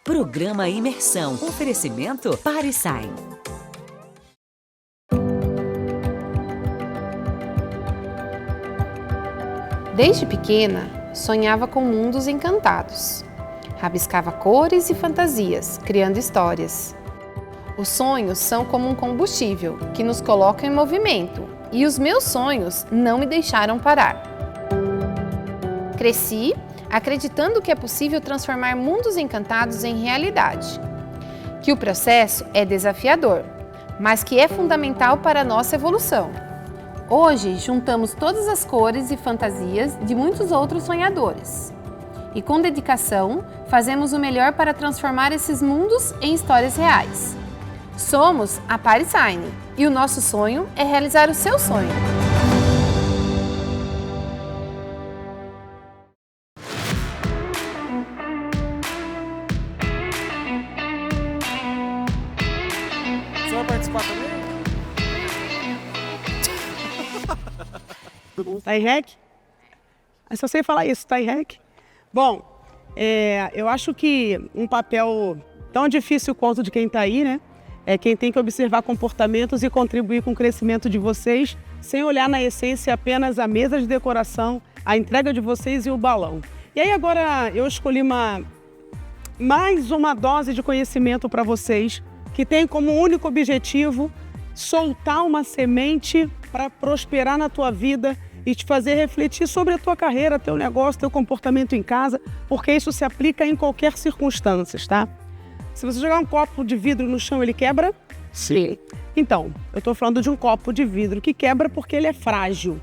Programa Imersão. Oferecimento PariSign. Desde pequena, sonhava com mundos encantados. Rabiscava cores e fantasias, criando histórias. Os sonhos são como um combustível que nos coloca em movimento, e os meus sonhos não me deixaram parar. Cresci acreditando que é possível transformar mundos encantados em realidade, que o processo é desafiador, mas que é fundamental para a nossa evolução. Hoje, juntamos todas as cores e fantasias de muitos outros sonhadores. E com dedicação, fazemos o melhor para transformar esses mundos em histórias reais. Somos a PariSign e o nosso sonho é realizar o seu sonho. Você vai participar também? Tá em rec? Eu só sei falar isso, tá em rec? Bom, eu acho que um papel tão difícil quanto de quem tá aí, né? É quem tem que observar comportamentos e contribuir com o crescimento de vocês, sem olhar na essência apenas a mesa de decoração, a entrega de vocês e o balão. E aí agora eu escolhi mais uma dose de conhecimento para vocês, que tem como único objetivo soltar uma semente para prosperar na tua vida e te fazer refletir sobre a tua carreira, teu negócio, teu comportamento em casa, porque isso se aplica em qualquer circunstância, tá? Se você jogar um copo de vidro no chão, ele quebra? Sim. Então, eu estou falando de um copo de vidro que quebra porque ele é frágil.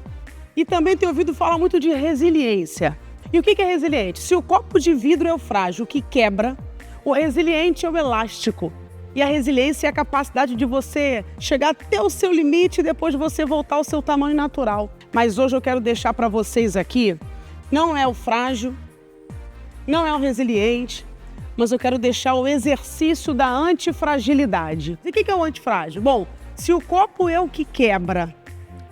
E também tenho ouvido falar muito de resiliência. E o que é resiliente? Se o copo de vidro é o frágil que quebra, o resiliente é o elástico. E a resiliência é a capacidade de você chegar até o seu limite e depois você voltar ao seu tamanho natural. Mas hoje eu quero deixar para vocês aqui, não é o frágil, não é o resiliente, mas eu quero deixar o exercício da antifragilidade. E o que é o antifrágil? Bom, se o copo é o que quebra,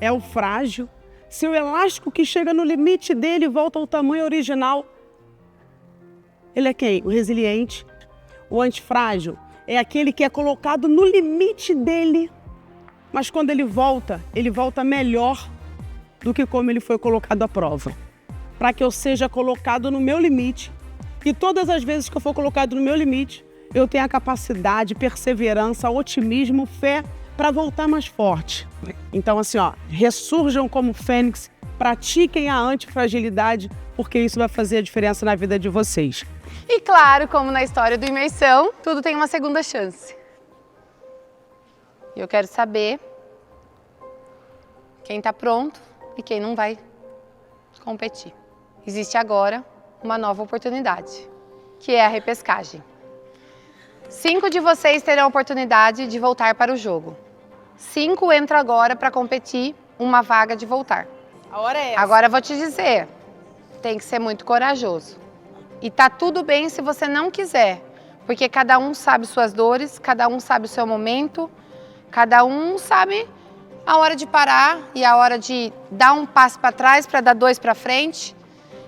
é o frágil, se o elástico que chega no limite dele volta ao tamanho original, ele é quem? O resiliente. O antifrágil é aquele que é colocado no limite dele, mas quando ele volta melhor do que como ele foi colocado à prova. Para que eu seja colocado no meu limite, e todas as vezes que eu for colocado no meu limite, eu tenha a capacidade, perseverança, otimismo, fé para voltar mais forte. Então assim, ressurjam como fênix, pratiquem a antifragilidade, porque isso vai fazer a diferença na vida de vocês. E claro, como na história do Imersão, tudo tem uma segunda chance. E eu quero saber quem está pronto e quem não vai competir. Existe agora uma nova oportunidade, que é a repescagem. 5 de vocês terão a oportunidade de voltar para o jogo. 5 entram agora para competir uma vaga de voltar. A hora é essa. Agora eu vou te dizer, tem que ser muito corajoso. E tá tudo bem se você não quiser, porque cada um sabe suas dores, cada um sabe o seu momento, cada um sabe a hora de parar e a hora de dar um passo para trás para dar 2 para frente.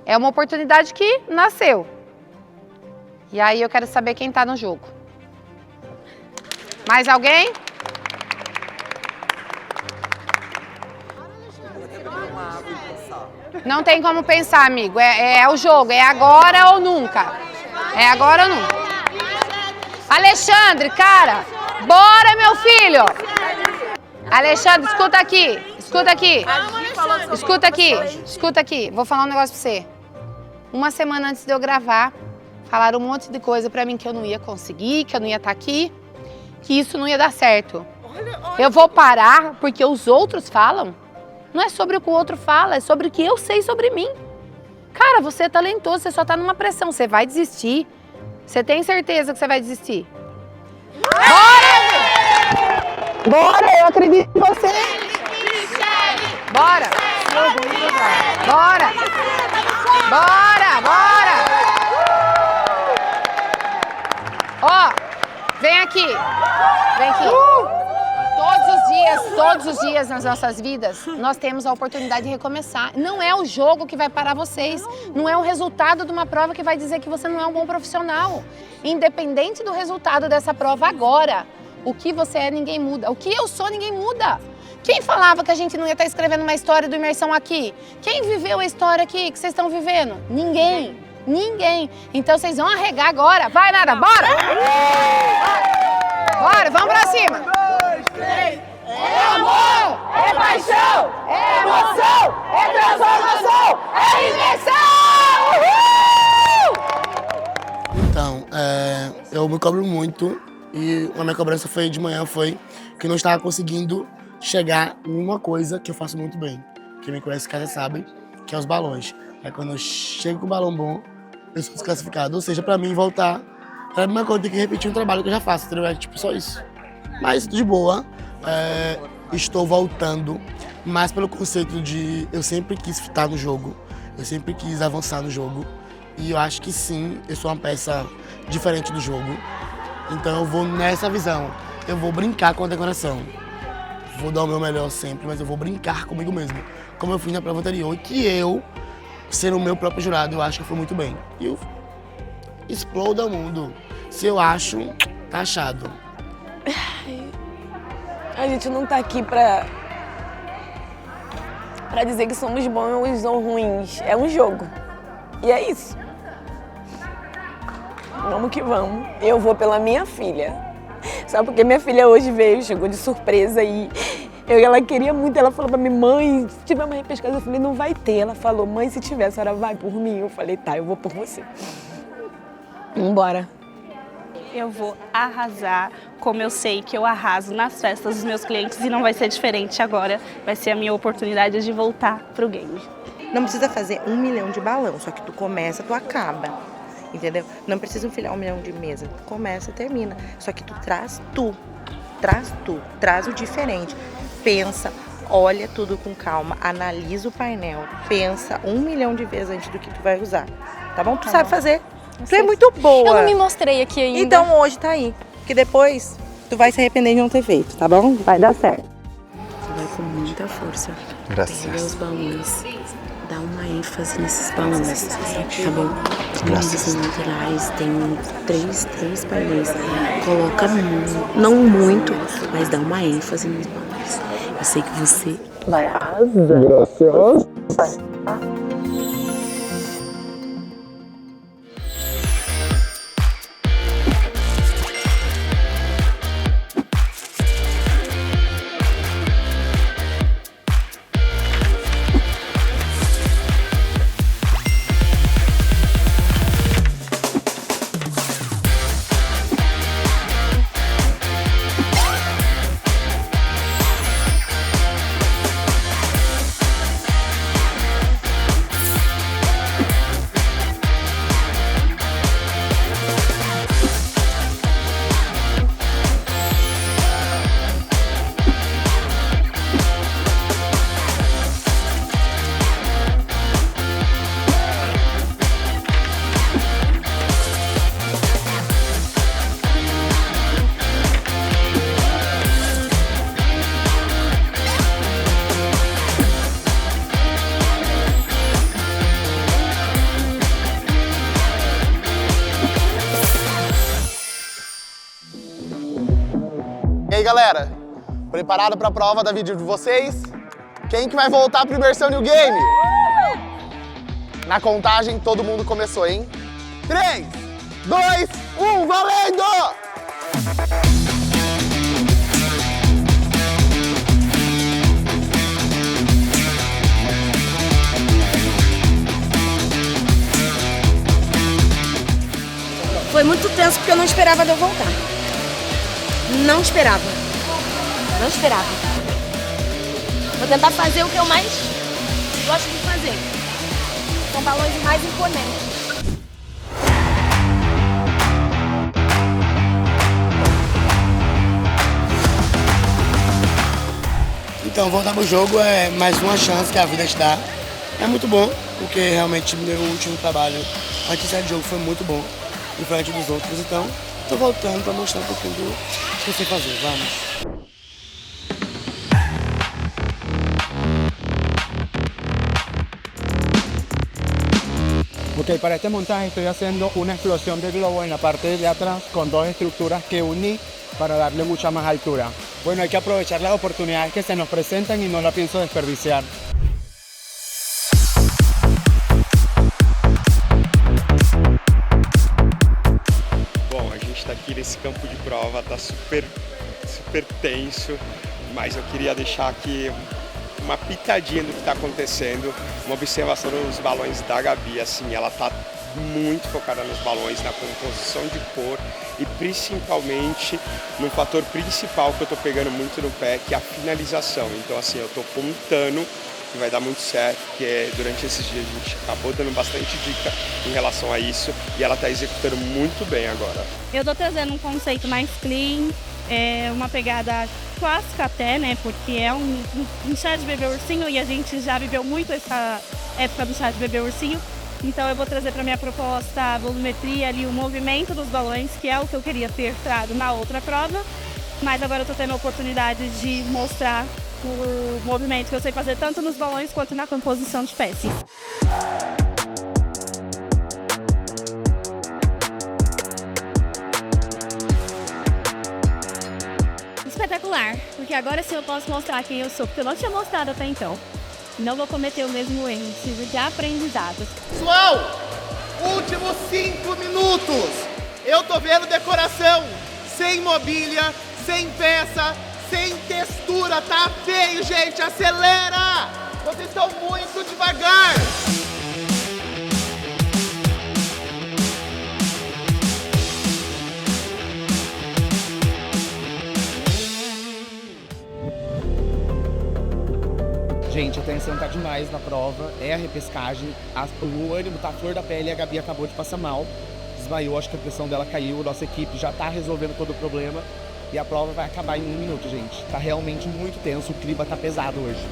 É uma oportunidade que nasceu. E aí eu quero saber quem tá no jogo. Mais alguém? Não tem como pensar, amigo. É o jogo, é agora ou nunca. É agora ou nunca. Alexandre, cara, bora, meu filho. Alexandre, escuta aqui, escuta aqui. Escuta aqui, escuta aqui. Vou falar um negócio pra você. Uma semana antes de eu gravar, falaram um monte de coisa pra mim que eu não ia conseguir, que eu não ia estar aqui, que isso não ia dar certo. Eu vou parar porque os outros falam. Não é sobre o que o outro fala, é sobre o que eu sei sobre mim. Cara, você é talentoso, você só tá numa pressão, você vai desistir. Você tem certeza que você vai desistir? Bora! Bora, eu acredito em você! Bora! Bora! Bora, bora! Ó, vem aqui. Vem aqui. Todos os dias nas nossas vidas, nós temos a oportunidade de recomeçar. Não é o jogo que vai parar vocês. Não é o resultado de uma prova que vai dizer que você não é um bom profissional. Independente do resultado dessa prova agora, o que você é, ninguém muda. O que eu sou, ninguém muda. Quem falava que a gente não ia estar escrevendo uma história do Imersão aqui? Quem viveu a história aqui que vocês estão vivendo? Ninguém. Ninguém. Então vocês vão arregar agora. Vai, Nara, bora! Bora, vamos pra cima. 1, 2, 3. É amor, é paixão, é emoção, é transformação, é imersão! Uhul! Então, eu me cobro muito e a minha cobrança de manhã foi que eu não estava conseguindo chegar em uma coisa que eu faço muito bem. Quem me conhece em casa sabe, que é os balões. Aí quando eu chego com o balão bom, eu sou desclassificado. Ou seja, pra mim voltar, é a mesma coisa, tem que repetir um trabalho que eu já faço, entendeu? É tipo só isso. Mas de boa, estou voltando, mas pelo conceito de eu sempre quis estar no jogo, eu sempre quis avançar no jogo. E eu acho que sim, eu sou uma peça diferente do jogo. Então eu vou nessa visão, eu vou brincar com a decoração. Vou dar o meu melhor sempre, mas eu vou brincar comigo mesmo. Como eu fiz na prova anterior, e que eu, sendo o meu próprio jurado, eu acho que eu fui muito bem. E eu explodo o mundo. Se eu acho, tá achado. A gente não tá aqui pra dizer que somos bons ou ruins. É um jogo. E é isso. Vamos que vamos. Eu vou pela minha filha. Só porque minha filha hoje veio, chegou de surpresa e ela queria muito. Ela falou pra mim, mãe, se tiver uma repescagem, eu falei, não vai ter. Ela falou, mãe, se tiver, a senhora vai por mim. Eu falei, tá, eu vou por você. Vambora. Eu vou arrasar, como eu sei que eu arraso nas festas dos meus clientes e não vai ser diferente agora. Vai ser a minha oportunidade de voltar pro game. Não precisa fazer 1 milhão de balão, só que tu começa, tu acaba, entendeu? Não precisa enfiar 1 milhão de mesa, tu começa e termina. Só que tu traz o diferente. Pensa, olha tudo com calma, analisa o painel, pensa 1 milhão de vezes antes do que tu vai usar, tá bom? Tu sabe fazer. Tu é muito boa. Eu não me mostrei aqui ainda. Então hoje tá aí. Porque depois tu vai se arrepender de não ter feito, tá bom? Vai dar certo. Tu vai com muita força. Graças. Pega os balões. Dá uma ênfase nesses balões, tá bom? Graças. Laterais, tem três painéis. Coloca não muito, mas dá uma ênfase nos balões. Eu sei que você vai arrasar. Graças. E aí, galera? Preparado para a prova da vídeo de vocês? Quem que vai voltar pro Imersão New Game? Na contagem, todo mundo começou, hein? 3, 2, 1, valendo! Foi muito tenso porque eu não esperava de eu voltar. Não esperava. Não esperava. Vou tentar fazer o que eu mais gosto de fazer. Com balões mais imponentes. Então, voltar pro jogo é mais uma chance que a vida te dá. É muito bom, porque realmente meu último trabalho antes de jogo foi muito bom, diferente dos outros. Então, tô voltando para mostrar um pouquinho do que eu sei fazer. Vamos! Ok, para este montaje estoy haciendo una explosión de globo en la parte de atrás con dos estructuras que uní para darle mucha más altura. Bueno, hay que aprovechar las oportunidades que se nos presentan y no la pienso desperdiciar. Bom, a gente está aqui nesse campo de prova, tá super tenso, mas eu queria deixar aqui uma pitadinha do que está acontecendo, uma observação dos balões da Gabi, assim, ela tá muito focada nos balões, na composição de cor e principalmente no fator principal que eu tô pegando muito no pé, que é a finalização. Então assim, eu tô contando que vai dar muito certo, porque durante esses dias a gente acabou dando bastante dica em relação a isso e ela tá executando muito bem agora. Eu tô trazendo um conceito mais clean, uma pegada clássica até, né, porque é um chá de bebê ursinho e a gente já viveu muito essa época do chá de bebê ursinho. Então eu vou trazer para minha proposta a volumetria ali, o movimento dos balões, que é o que eu queria ter trago na outra prova, mas agora eu tô tendo a oportunidade de mostrar o movimento que eu sei fazer tanto nos balões quanto na composição de peças. Espetacular, porque agora sim eu posso mostrar quem eu sou, porque eu não tinha mostrado até então. Não vou cometer o mesmo erro, sirva de aprendizado. Pessoal, últimos 5 minutos. Eu tô vendo decoração sem mobília, sem peça, sem textura. Tá feio, gente. Acelera! Vocês estão muito devagar. Gente, a tensão tá demais na prova, é a repescagem, o ânimo tá à flor da pele e a Gabi acabou de passar mal, desmaiou, acho que a pressão dela caiu, nossa equipe já tá resolvendo todo o problema e a prova vai acabar em 1 minuto, gente. Tá realmente muito tenso, o clima tá pesado hoje.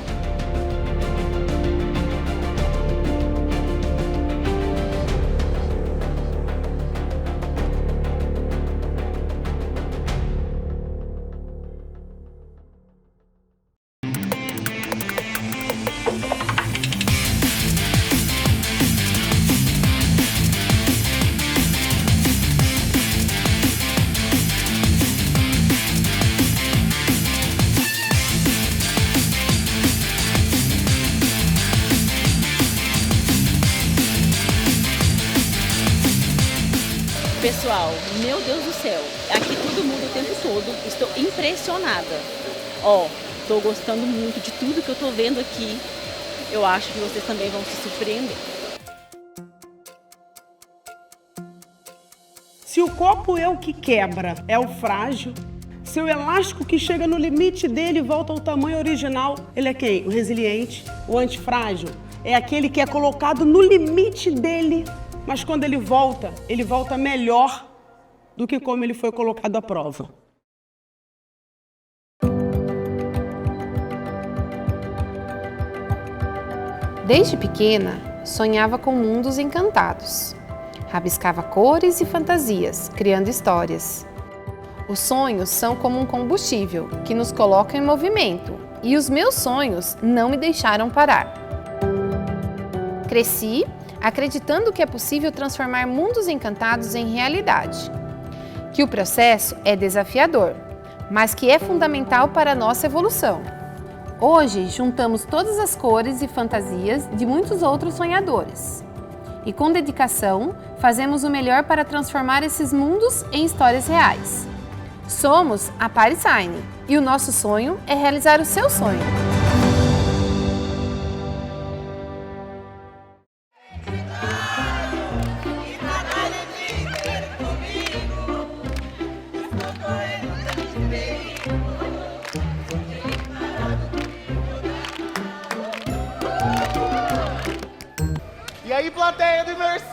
Pessoal, meu Deus do céu, aqui tudo muda o tempo todo, estou impressionada. Estou gostando muito de tudo que eu estou vendo aqui, eu acho que vocês também vão se surpreender. Se o copo é o que quebra, é o frágil, se o elástico que chega no limite dele volta ao tamanho original, ele é quem? O resiliente, o antifrágil. É aquele que é colocado no limite dele, mas quando ele volta melhor do que como ele foi colocado à prova. Desde pequena, sonhava com mundos encantados. Rabiscava cores e fantasias, criando histórias. Os sonhos são como um combustível que nos coloca em movimento, e os meus sonhos não me deixaram parar. Cresci acreditando que é possível transformar mundos encantados em realidade, que o processo é desafiador, mas que é fundamental para a nossa evolução. Hoje, juntamos todas as cores e fantasias de muitos outros sonhadores. E com dedicação, fazemos o melhor para transformar esses mundos em histórias reais. Somos a Paris Sign e o nosso sonho é realizar o seu sonho. E aí, plateia do Imersão!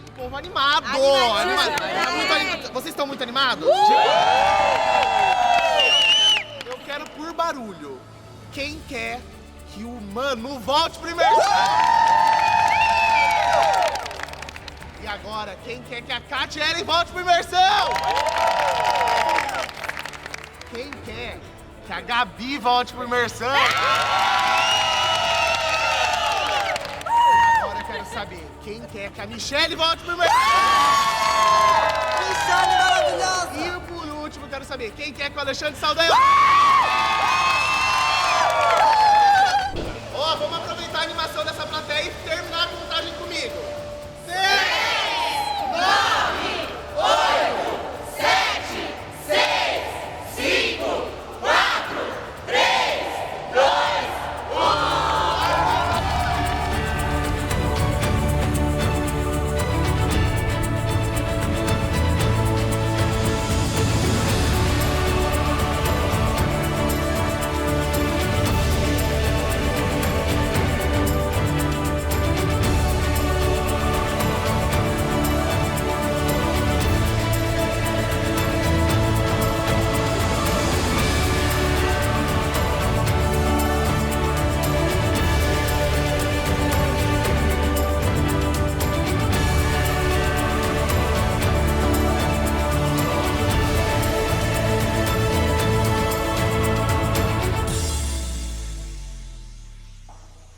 O povo animado! Vocês estão muito animados? Eu quero por barulho. Quem quer que o Manu volte pro Imersão? E agora, quem quer que a Kátia Ellen volte pro Imersão? Quem quer Que a Gabi volte pro imersão. Agora eu quero saber quem quer que a Michelle volte pro imersão. Michelle maravilhosa. E por último, eu quero saber quem quer que o Alexandre Saldanha... Ó, vamos aproveitar a animação dessa plateia e terminar a contagem comigo. 6, 9, 8, 7, 6, 5, 4, 3, 2,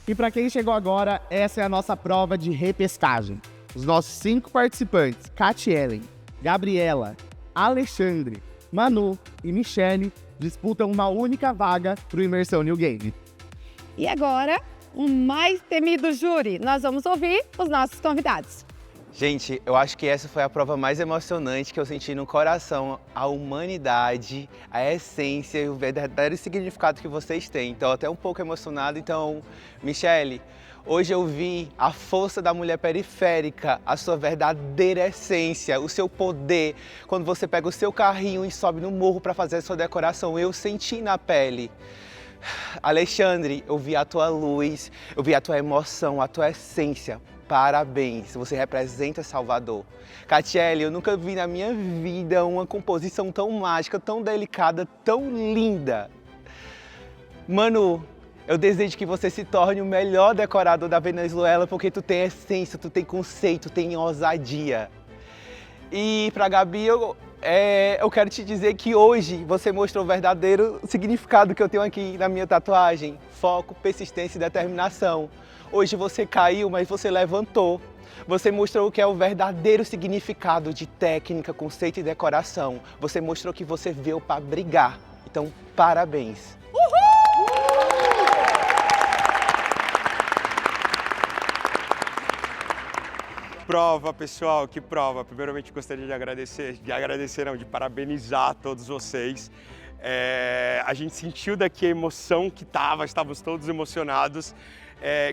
E para quem chegou agora, essa é a nossa prova de repescagem. Os nossos 5 participantes, Catielen, Gabriela, Alexandre, Manu e Michelle, disputam uma única vaga para o Imersão New Game. E agora, o mais temido júri. Nós vamos ouvir os nossos convidados. Gente, eu acho que essa foi a prova mais emocionante que eu senti no coração, a humanidade, a essência e o verdadeiro significado que vocês têm. Então, até um pouco emocionado. Então, Michelle, hoje eu vi a força da mulher periférica, a sua verdadeira essência, o seu poder. Quando você pega o seu carrinho e sobe no morro para fazer a sua decoração, eu senti na pele. Alexandre, eu vi a tua luz, eu vi a tua emoção, a tua essência. Parabéns, você representa Salvador. Catiele, eu nunca vi na minha vida uma composição tão mágica, tão delicada, tão linda. Manu, eu desejo que você se torne o melhor decorador da Venezuela, porque tu tem essência, tu tem conceito, tu tem ousadia. E pra Gabi, eu quero te dizer que hoje você mostrou o verdadeiro significado que eu tenho aqui na minha tatuagem. Foco, persistência e determinação. Hoje você caiu, mas você levantou. Você mostrou o que é o verdadeiro significado de técnica, conceito e decoração. Você mostrou que você veio para brigar. Então, parabéns. Prova, pessoal, que prova. Primeiramente, gostaria de parabenizar todos vocês. A gente sentiu daqui a emoção que estávamos todos emocionados.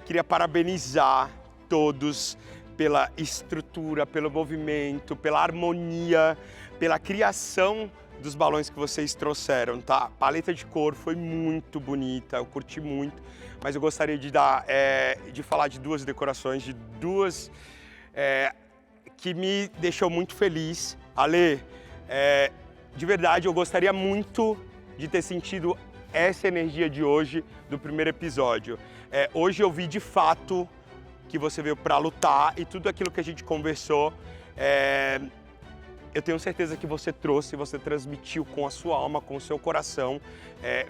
Queria parabenizar todos pela estrutura, pelo movimento, pela harmonia, pela criação dos balões que vocês trouxeram, tá? A paleta de cor foi muito bonita, eu curti muito, mas eu gostaria de falar de duas decorações, de duas que me deixou muito feliz. Ale, de verdade, eu gostaria muito de ter sentido essa energia de hoje, do primeiro episódio. Hoje eu vi de fato que você veio para lutar e tudo aquilo que a gente conversou, eu tenho certeza que você trouxe, você transmitiu com a sua alma, com o seu coração,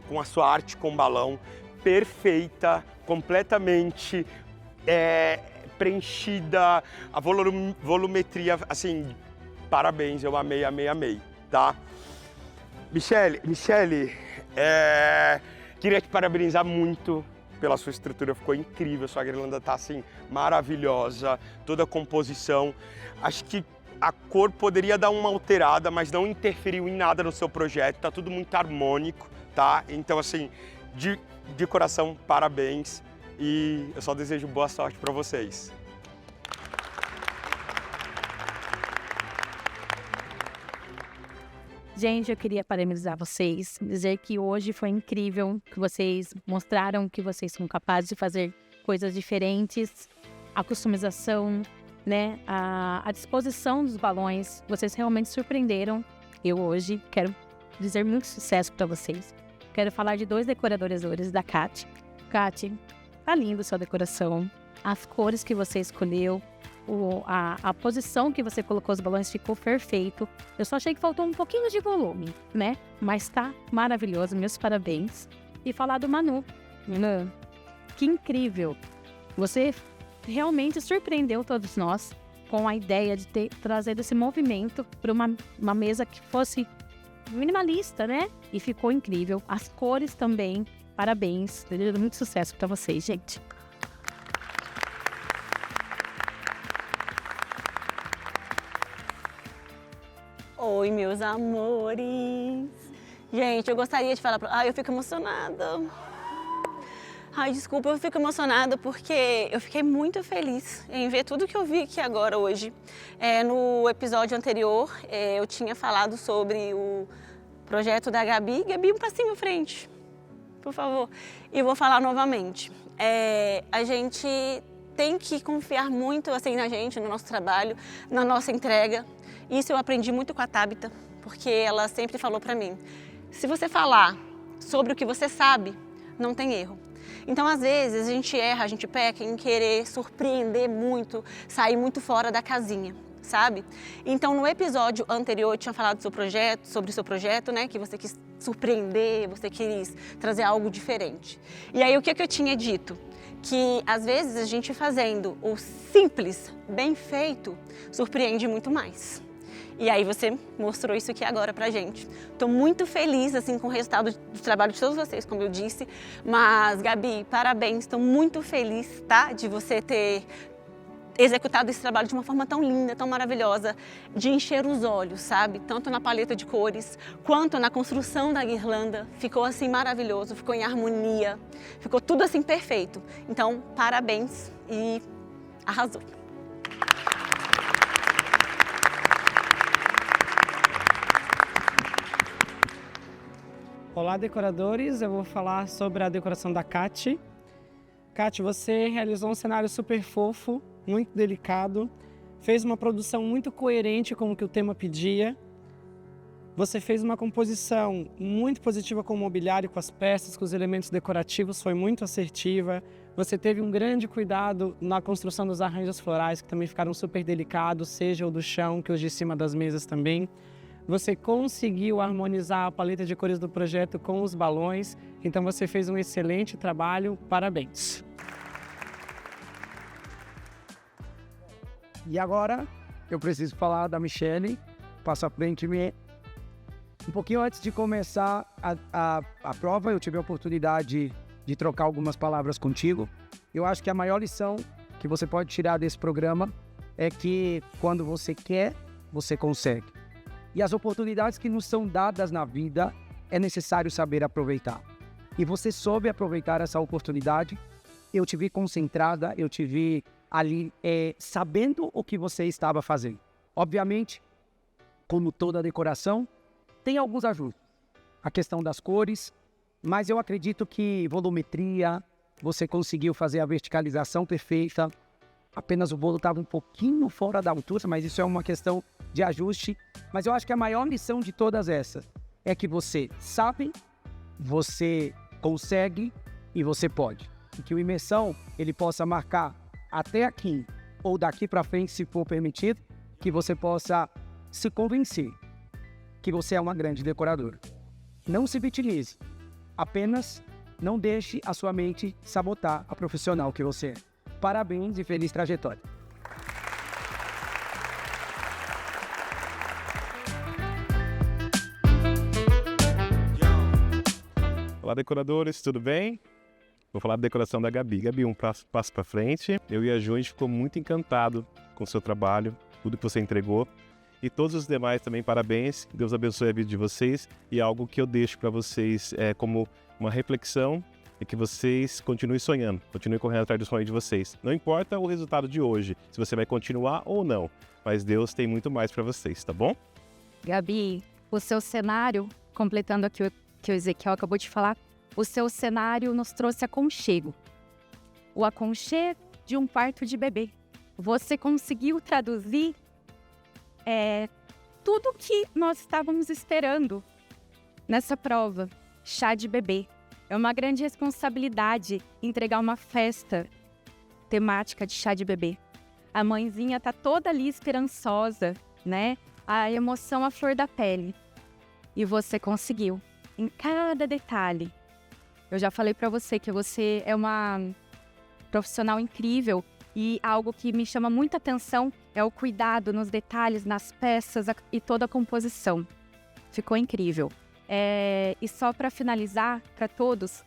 com a sua arte com balão, perfeita, completamente preenchida, a volumetria, assim, parabéns, eu amei, tá? Michelle, queria te parabenizar muito pela sua estrutura, ficou incrível, sua guirlanda tá assim, maravilhosa, toda a composição. Acho que a cor poderia dar uma alterada, mas não interferiu em nada no seu projeto, tá tudo muito harmônico, tá? Então assim, de coração, parabéns e eu só desejo boa sorte para vocês. Gente, eu queria parabenizar vocês, dizer que hoje foi incrível, que vocês mostraram que vocês são capazes de fazer coisas diferentes, a customização, né, a disposição dos balões, vocês realmente surpreenderam. Eu hoje quero dizer muito sucesso para vocês. Quero falar de 2 decoradores hoje, da Cati. Cati, tá lindo sua decoração, as cores que você escolheu, a posição que você colocou os balões ficou perfeito. Eu só achei que faltou um pouquinho de volume, né? Mas tá maravilhoso, meus parabéns. E falar do Manu. Manu, que incrível. Você realmente surpreendeu todos nós com a ideia de ter trazido esse movimento para uma mesa que fosse minimalista, né? E ficou incrível. As cores também. Parabéns. Desejo muito sucesso para vocês, gente. Oi, meus amores. Gente, eu gostaria de falar eu fico emocionada. Ai, desculpa, eu fico emocionada porque eu fiquei muito feliz em ver tudo que eu vi aqui agora hoje. No episódio anterior, eu tinha falado sobre o projeto da Gabi. Gabi, um passinho à frente, por favor. E vou falar novamente. A gente tem que confiar muito assim, na gente, no nosso trabalho, na nossa entrega. Isso eu aprendi muito com a Tabita, porque ela sempre falou pra mim, se você falar sobre o que você sabe, não tem erro. Então, às vezes, a gente erra, a gente peca em querer surpreender muito, sair muito fora da casinha, sabe? Então, no episódio anterior, eu tinha falado sobre o seu projeto, né? Que você quis surpreender, você quis trazer algo diferente. E aí, o que eu tinha dito? Que, às vezes, a gente fazendo o simples, bem feito, surpreende muito mais. E aí você mostrou isso aqui agora pra gente. Tô muito feliz assim com o resultado do trabalho de todos vocês, como eu disse. Mas, Gabi, parabéns. Tô muito feliz, tá? De você ter executado esse trabalho de uma forma tão linda, tão maravilhosa, de encher os olhos, sabe? Tanto na paleta de cores, quanto na construção da guirlanda. Ficou assim maravilhoso, ficou em harmonia, ficou tudo assim perfeito. Então, parabéns e arrasou. Olá, decoradores. Eu vou falar sobre a decoração da Kati. Kati, você realizou um cenário super fofo, muito delicado, fez uma produção muito coerente com o que o tema pedia. Você fez uma composição muito positiva com o mobiliário, com as peças, com os elementos decorativos, foi muito assertiva. Você teve um grande cuidado na construção dos arranjos florais, que também ficaram super delicados, seja o do chão, que os de cima das mesas também. Você conseguiu harmonizar a paleta de cores do projeto com os balões, então você fez um excelente trabalho, parabéns. E agora, eu preciso falar da Michele, passa à frente. Um pouquinho antes de começar a prova, eu tive a oportunidade de trocar algumas palavras contigo. Eu acho que a maior lição que você pode tirar desse programa é que quando você quer, você consegue. E as oportunidades que nos são dadas na vida, é necessário saber aproveitar. E você soube aproveitar essa oportunidade. Eu te vi concentrada, eu te vi ali sabendo o que você estava fazendo. Obviamente, como toda decoração, tem alguns ajustes. A questão das cores, mas eu acredito que volumetria, você conseguiu fazer a verticalização perfeita. Apenas o bolo estava um pouquinho fora da altura, mas isso é uma questão de ajuste. Mas eu acho que a maior lição de todas essas é que você sabe, você consegue e você pode. E que o Imersão, ele possa marcar até aqui ou daqui para frente, se for permitido, que você possa se convencer que você é uma grande decoradora. Não se vitimize, apenas não deixe a sua mente sabotar a profissional que você é. Parabéns e feliz trajetória. Olá, decoradores, tudo bem? Vou falar da decoração da Gabi. Gabi, um passo para frente. Eu e a Ju, a gente ficou muito encantado com o seu trabalho, tudo que você entregou. E todos os demais também, parabéns. Deus abençoe a vida de vocês. E algo que eu deixo para vocês como uma reflexão é que vocês continuem sonhando, continuem correndo atrás do sonho de vocês. Não importa o resultado de hoje, se você vai continuar ou não, mas Deus tem muito mais para vocês, tá bom? Gabi, o seu cenário, completando aqui o que o Ezequiel acabou de falar, o seu cenário nos trouxe aconchego. O aconchego de um parto de bebê. Você conseguiu traduzir tudo que nós estávamos esperando nessa prova. Chá de bebê. É uma grande responsabilidade entregar uma festa temática de chá de bebê. A mãezinha tá toda ali esperançosa, né? A emoção à flor da pele. E você conseguiu, em cada detalhe. Eu já falei pra você que você é uma profissional incrível e algo que me chama muita atenção é o cuidado nos detalhes, nas peças e toda a composição. Ficou incrível. E só para finalizar, para todos,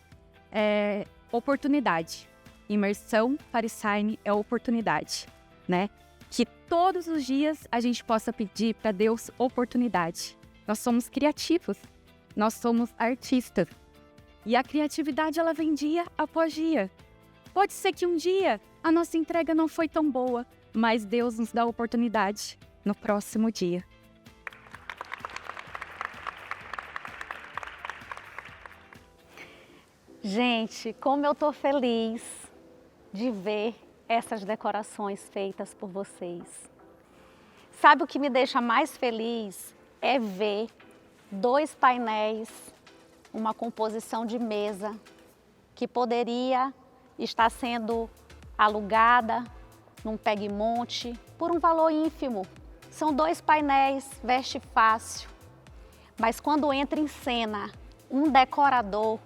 oportunidade. Imersão Paris Sign é oportunidade, né? Que todos os dias a gente possa pedir para Deus oportunidade. Nós somos criativos, nós somos artistas. E a criatividade, ela vem dia após dia. Pode ser que um dia a nossa entrega não foi tão boa, mas Deus nos dá a oportunidade no próximo dia. Gente, como eu tô feliz de ver essas decorações feitas por vocês. Sabe o que me deixa mais feliz? É ver 2 painéis, uma composição de mesa que poderia estar sendo alugada num pegue-monte por um valor ínfimo. São 2 painéis, veste fácil. Mas quando entra em cena um decorador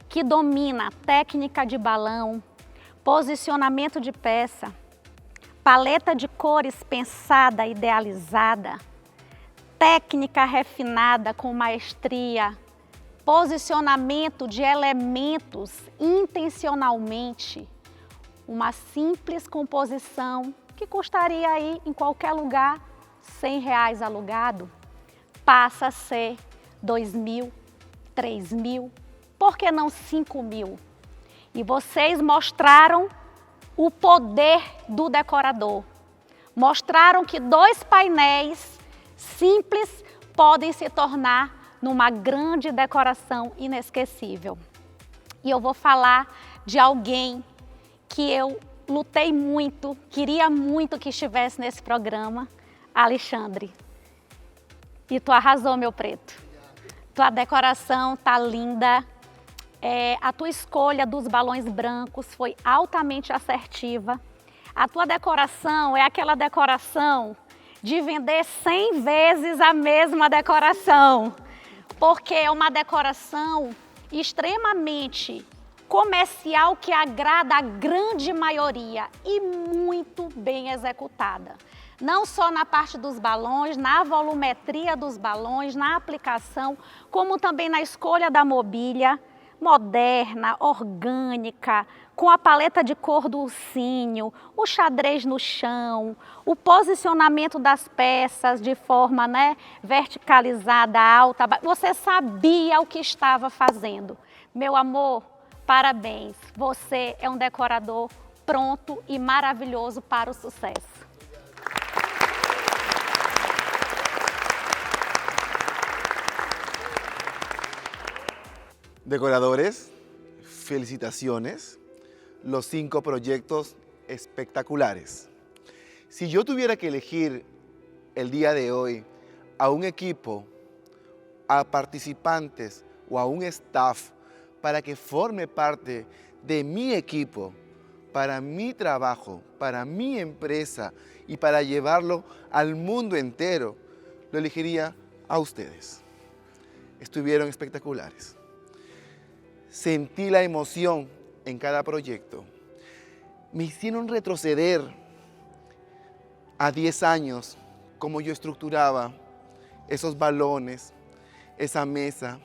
que domina a técnica de balão, posicionamento de peça, paleta de cores pensada, idealizada, técnica refinada com maestria, posicionamento de elementos intencionalmente, uma simples composição que custaria aí em qualquer lugar R$100 alugado, passa a ser 2.000, 3.000, por que não 5.000? E vocês mostraram o poder do decorador. Mostraram que 2 painéis simples podem se tornar numa grande decoração inesquecível. E eu vou falar de alguém que eu lutei muito, queria muito que estivesse nesse programa, Alexandre. E tu arrasou, meu preto. Tua decoração tá linda. A tua escolha dos balões brancos foi altamente assertiva. A tua decoração é aquela decoração de vender 100 vezes a mesma decoração, porque é uma decoração extremamente comercial que agrada a grande maioria e muito bem executada. Não só na parte dos balões, na volumetria dos balões, na aplicação, como também na escolha da mobília, moderna, orgânica, com a paleta de cor do ursinho, o xadrez no chão, o posicionamento das peças de forma, verticalizada, alta. Você sabia o que estava fazendo. Meu amor, parabéns. Você é um decorador pronto e maravilhoso para o sucesso. Decoradores, felicitaciones, los 5 proyectos espectaculares. Si yo tuviera que elegir el día de hoy a un equipo, a participantes o a un staff para que forme parte de mi equipo, para mi trabajo, para mi empresa y para llevarlo al mundo entero, lo elegiría a ustedes. Estuvieron espectaculares. Sentí la emoción en cada proyecto. Me hicieron retroceder a 10 años, como yo estructuraba esos balones, esa mesa,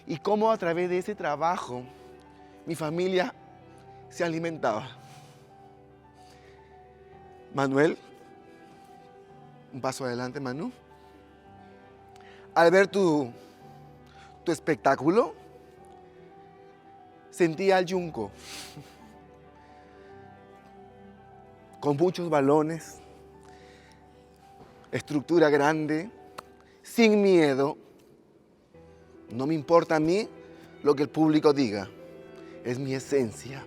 y cómo a través de ese trabajo mi familia se alimentaba. Manuel, un paso adelante, Manu. Al ver tu espectáculo, sentí al Junco con muchos balones, estructura grande, sin miedo. No me importa a mí lo que el público diga, es mi esencia.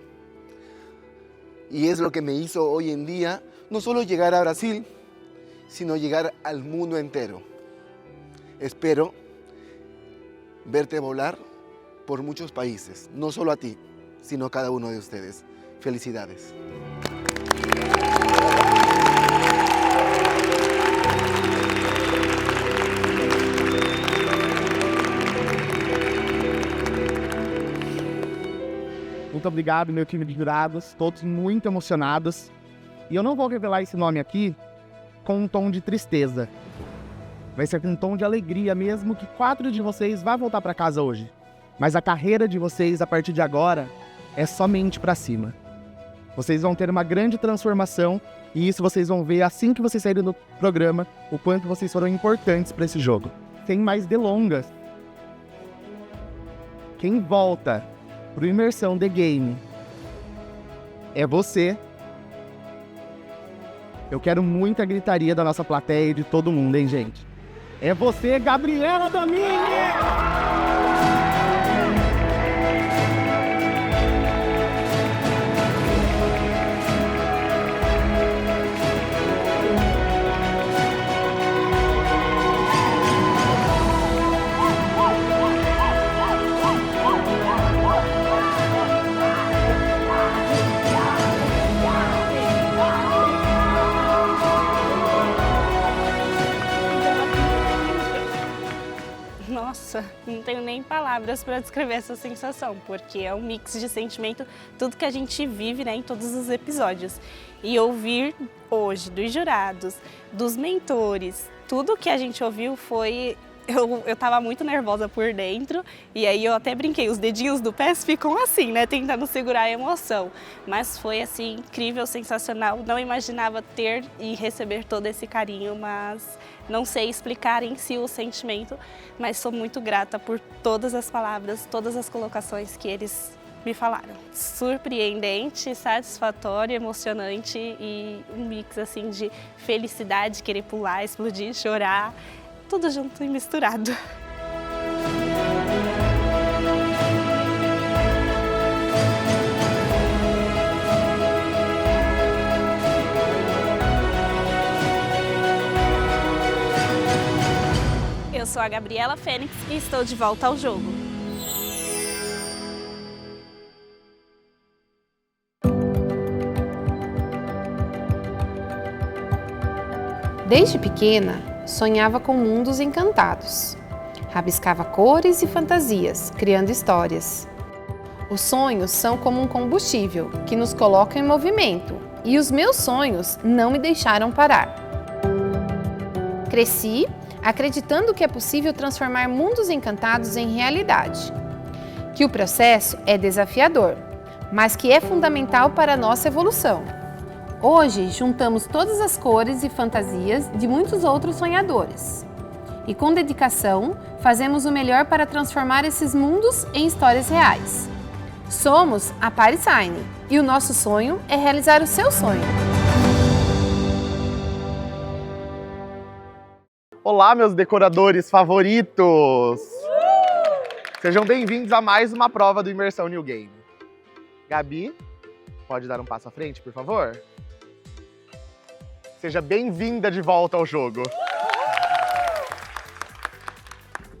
Y es lo que me hizo hoy en día no solo llegar a Brasil, sino llegar al mundo entero. Espero verte volar por muchos países, no solo a ti, sino a cada uno de ustedes. Felicidades. muito obrigado, meu time de jurados, todos muito emocionados. E eu não vou revelar esse nome aqui com um tom de tristeza. Vai ser com um tom de alegria mesmo que 4 de vocês vão voltar para casa hoje. Mas a carreira de vocês, a partir de agora, é somente para cima. Vocês vão ter uma grande transformação e isso vocês vão ver assim que vocês saírem do programa, o quanto vocês foram importantes para esse jogo. Sem mais delongas, quem volta pro Imersão The Game é você. Eu quero muita gritaria da nossa plateia e de todo mundo, hein, gente? É você, Gabriela Domingues! Nossa, não tenho nem palavras para descrever essa sensação, porque é um mix de sentimento, tudo que a gente vive, né, em todos os episódios. E ouvir hoje dos jurados, dos mentores, tudo que a gente ouviu foi... Eu tava muito nervosa por dentro e aí eu até brinquei, os dedinhos do pé ficam assim, né, tentando segurar a emoção. Mas foi assim, incrível, sensacional, não imaginava ter e receber todo esse carinho, mas não sei explicar em si o sentimento, mas sou muito grata por todas as palavras, todas as colocações que eles me falaram. Surpreendente, satisfatório, emocionante e um mix assim de felicidade, querer pular, explodir, chorar, tudo junto e misturado. Eu sou a Gabriela Fênix e estou de volta ao jogo. Desde pequena, sonhava com mundos encantados. Rabiscava cores e fantasias, criando histórias. Os sonhos são como um combustível que nos coloca em movimento, e os meus sonhos não me deixaram parar. Cresci acreditando que é possível transformar mundos encantados em realidade, que o processo é desafiador, mas que é fundamental para a nossa evolução. Hoje, juntamos todas as cores e fantasias de muitos outros sonhadores. E com dedicação, fazemos o melhor para transformar esses mundos em histórias reais. Somos a PariSign e o nosso sonho é realizar o seu sonho. Olá, meus decoradores favoritos! Sejam bem-vindos a mais uma prova do Imersão New Game. Gabi, pode dar um passo à frente, por favor? Seja bem-vinda de volta ao jogo.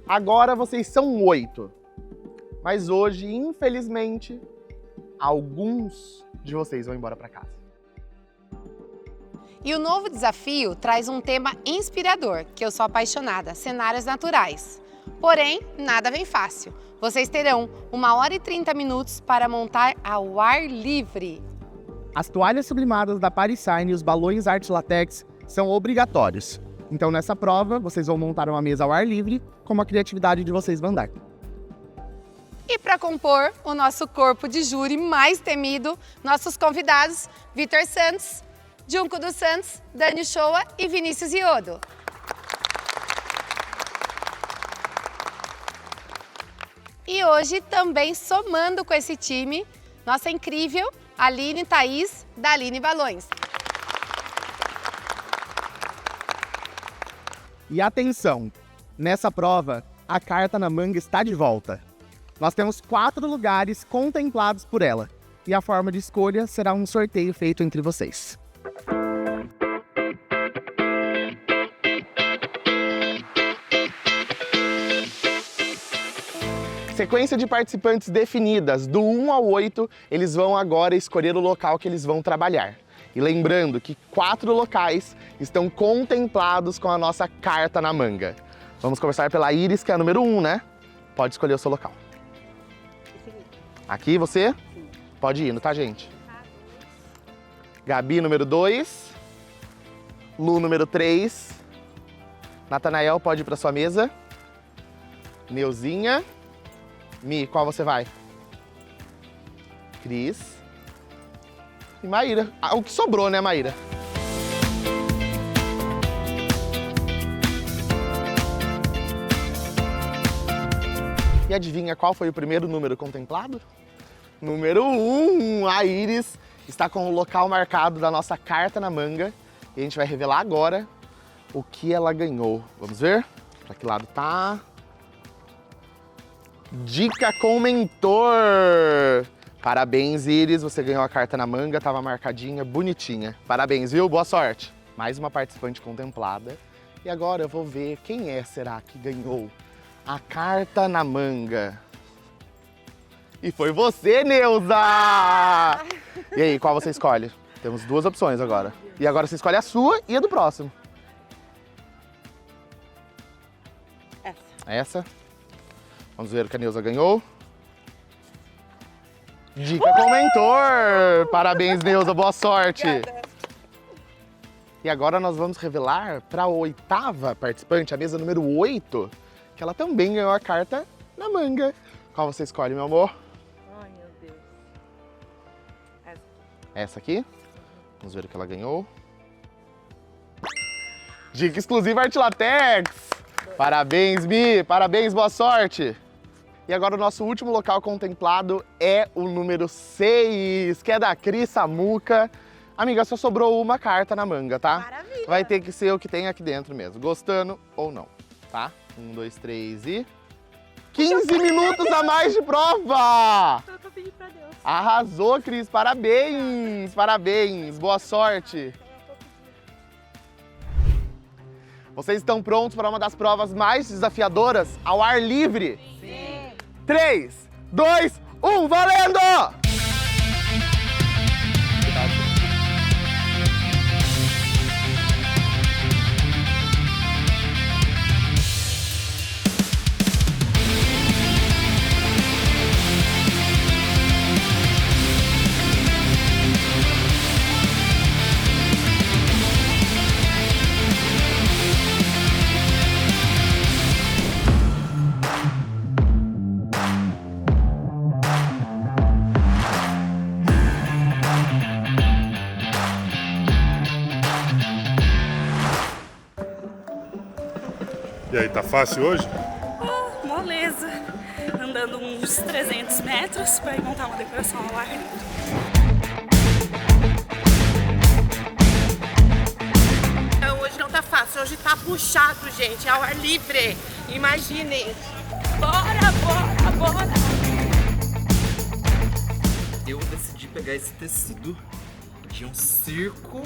Agora vocês são 8, mas hoje, infelizmente, alguns de vocês vão embora para casa. E o novo desafio traz um tema inspirador, que eu sou apaixonada, cenários naturais. Porém, nada vem fácil. Vocês terão 1h e 30 minutos para montar ao ar livre. As toalhas sublimadas da PariSign e os balões arte latex são obrigatórios. Então, nessa prova, vocês vão montar uma mesa ao ar livre, como a criatividade de vocês vai andar. E para compor o nosso corpo de júri mais temido, nossos convidados, Vitor Santos, Junco dos Santos, Dani Shoa e Vinícius Iodo. E hoje, também somando com esse time, nossa incrível Aline Thaís, da Aline Balões. E atenção, nessa prova, a carta na manga está de volta. Nós temos 4 lugares contemplados por ela, e a forma de escolha será um sorteio feito entre vocês. Sequência de participantes definidas, do 1 ao 8, eles vão agora escolher o local que eles vão trabalhar. E lembrando que 4 locais estão contemplados com a nossa carta na manga. Vamos começar pela Iris, que é a número 1, né? Pode escolher o seu local. Aqui, você? Pode ir, não tá, gente? Gabi, número 2. Lu, número 3. Natanael, pode ir pra sua mesa. Neuzinha. Mi, qual você vai? Cris. E Maíra. Ah, o que sobrou, né, Maíra? E adivinha qual foi o primeiro número contemplado? Número 1. A Iris está com o local marcado da nossa carta na manga. E a gente vai revelar agora o que ela ganhou. Vamos ver? Pra que lado tá? Dica com mentor! Parabéns, Iris. Você ganhou a carta na manga, tava marcadinha, bonitinha. Parabéns, viu? Boa sorte. Mais uma participante contemplada. E agora eu vou ver quem será que ganhou a carta na manga. E foi você, Neuza! E aí, qual você escolhe? Temos 2 opções agora. E agora você escolhe a sua e a do próximo. Essa? Vamos ver o que a Neuza ganhou. Dica com mentor! Parabéns, Neuza, boa sorte! Obrigada. E agora nós vamos revelar para a 8ª participante, a mesa número 8, que ela também ganhou a carta na manga. Qual você escolhe, meu amor? Ai, meu Deus. Essa aqui? Vamos ver o que ela ganhou. Dica exclusiva Artlatex! Parabéns, Mi! Parabéns, boa sorte! E agora o nosso último local contemplado é o número 6, que é da Cris Samuca. Amiga, só sobrou uma carta na manga, tá? Maravilha! Vai ter que ser o que tem aqui dentro mesmo, gostando ou não, tá? 1, 2, 3 e... 15 minutos a mais de prova! Eu pedi pra Deus. Arrasou, Cris! Parabéns! Parabéns! Boa sorte! Vocês estão prontos para uma das provas mais desafiadoras ao ar livre? Sim! 3, 2, 1, valendo! E aí, tá fácil hoje? Oh, moleza. Andando uns 300 metros para montar uma decoração ao ar livre. Hoje não tá fácil, hoje tá puxado, gente, ao ar livre. Imaginem. Bora, bora, bora. Eu decidi pegar esse tecido de um circo.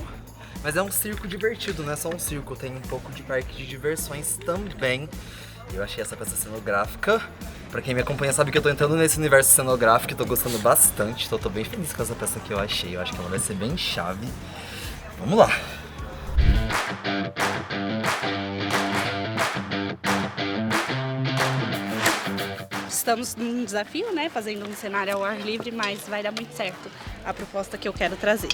Mas é um circo divertido, não é só um circo, tem um pouco de parque de diversões também. Eu achei essa peça cenográfica. Pra quem me acompanha sabe que eu tô entrando nesse universo cenográfico e tô gostando bastante. Então eu tô bem feliz com essa peça que eu achei. Eu acho que ela vai ser bem chave. Vamos lá! Estamos num desafio, né? Fazendo um cenário ao ar livre, mas vai dar muito certo a proposta que eu quero trazer.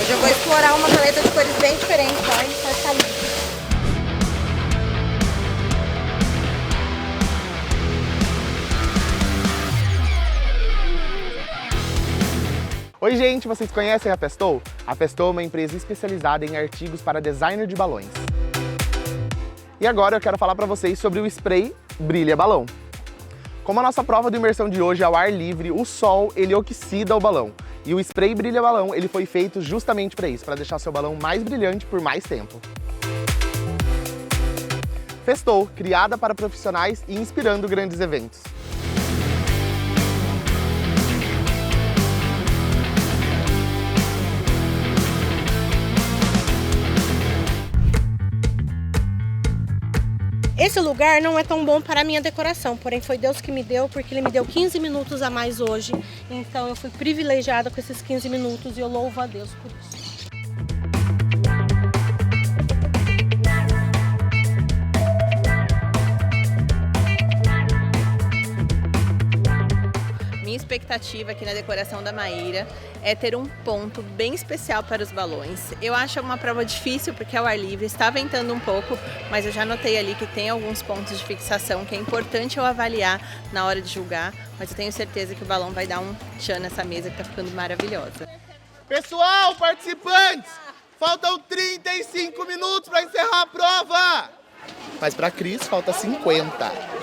Hoje eu vou explorar uma paleta de cores bem diferente, tá? E vai ficar lindo. Oi, gente, vocês conhecem a Pestou? A Pestou é uma empresa especializada em artigos para designer de balões. E agora eu quero falar para vocês sobre o spray Brilha Balão. Como a nossa prova de imersão de hoje é ao ar livre, o sol ele oxida o balão. E o spray Brilha Balão ele foi feito justamente para isso, para deixar seu balão mais brilhante por mais tempo. Pestou, criada para profissionais e inspirando grandes eventos. Esse lugar não é tão bom para a minha decoração, porém foi Deus que me deu, porque Ele me deu 15 minutos a mais hoje. Então eu fui privilegiada com esses 15 minutos e eu louvo a Deus por isso. minha expectativa aqui na decoração da Maíra é ter um ponto bem especial para os balões. Eu acho uma prova difícil porque é ao ar livre, está ventando um pouco, mas eu já notei ali que tem alguns pontos de fixação que é importante eu avaliar na hora de julgar, mas eu tenho certeza que o balão vai dar um tchan nessa mesa que está ficando maravilhosa. Pessoal, participantes, faltam 35 minutos para encerrar a prova. Mas para a Cris falta 50.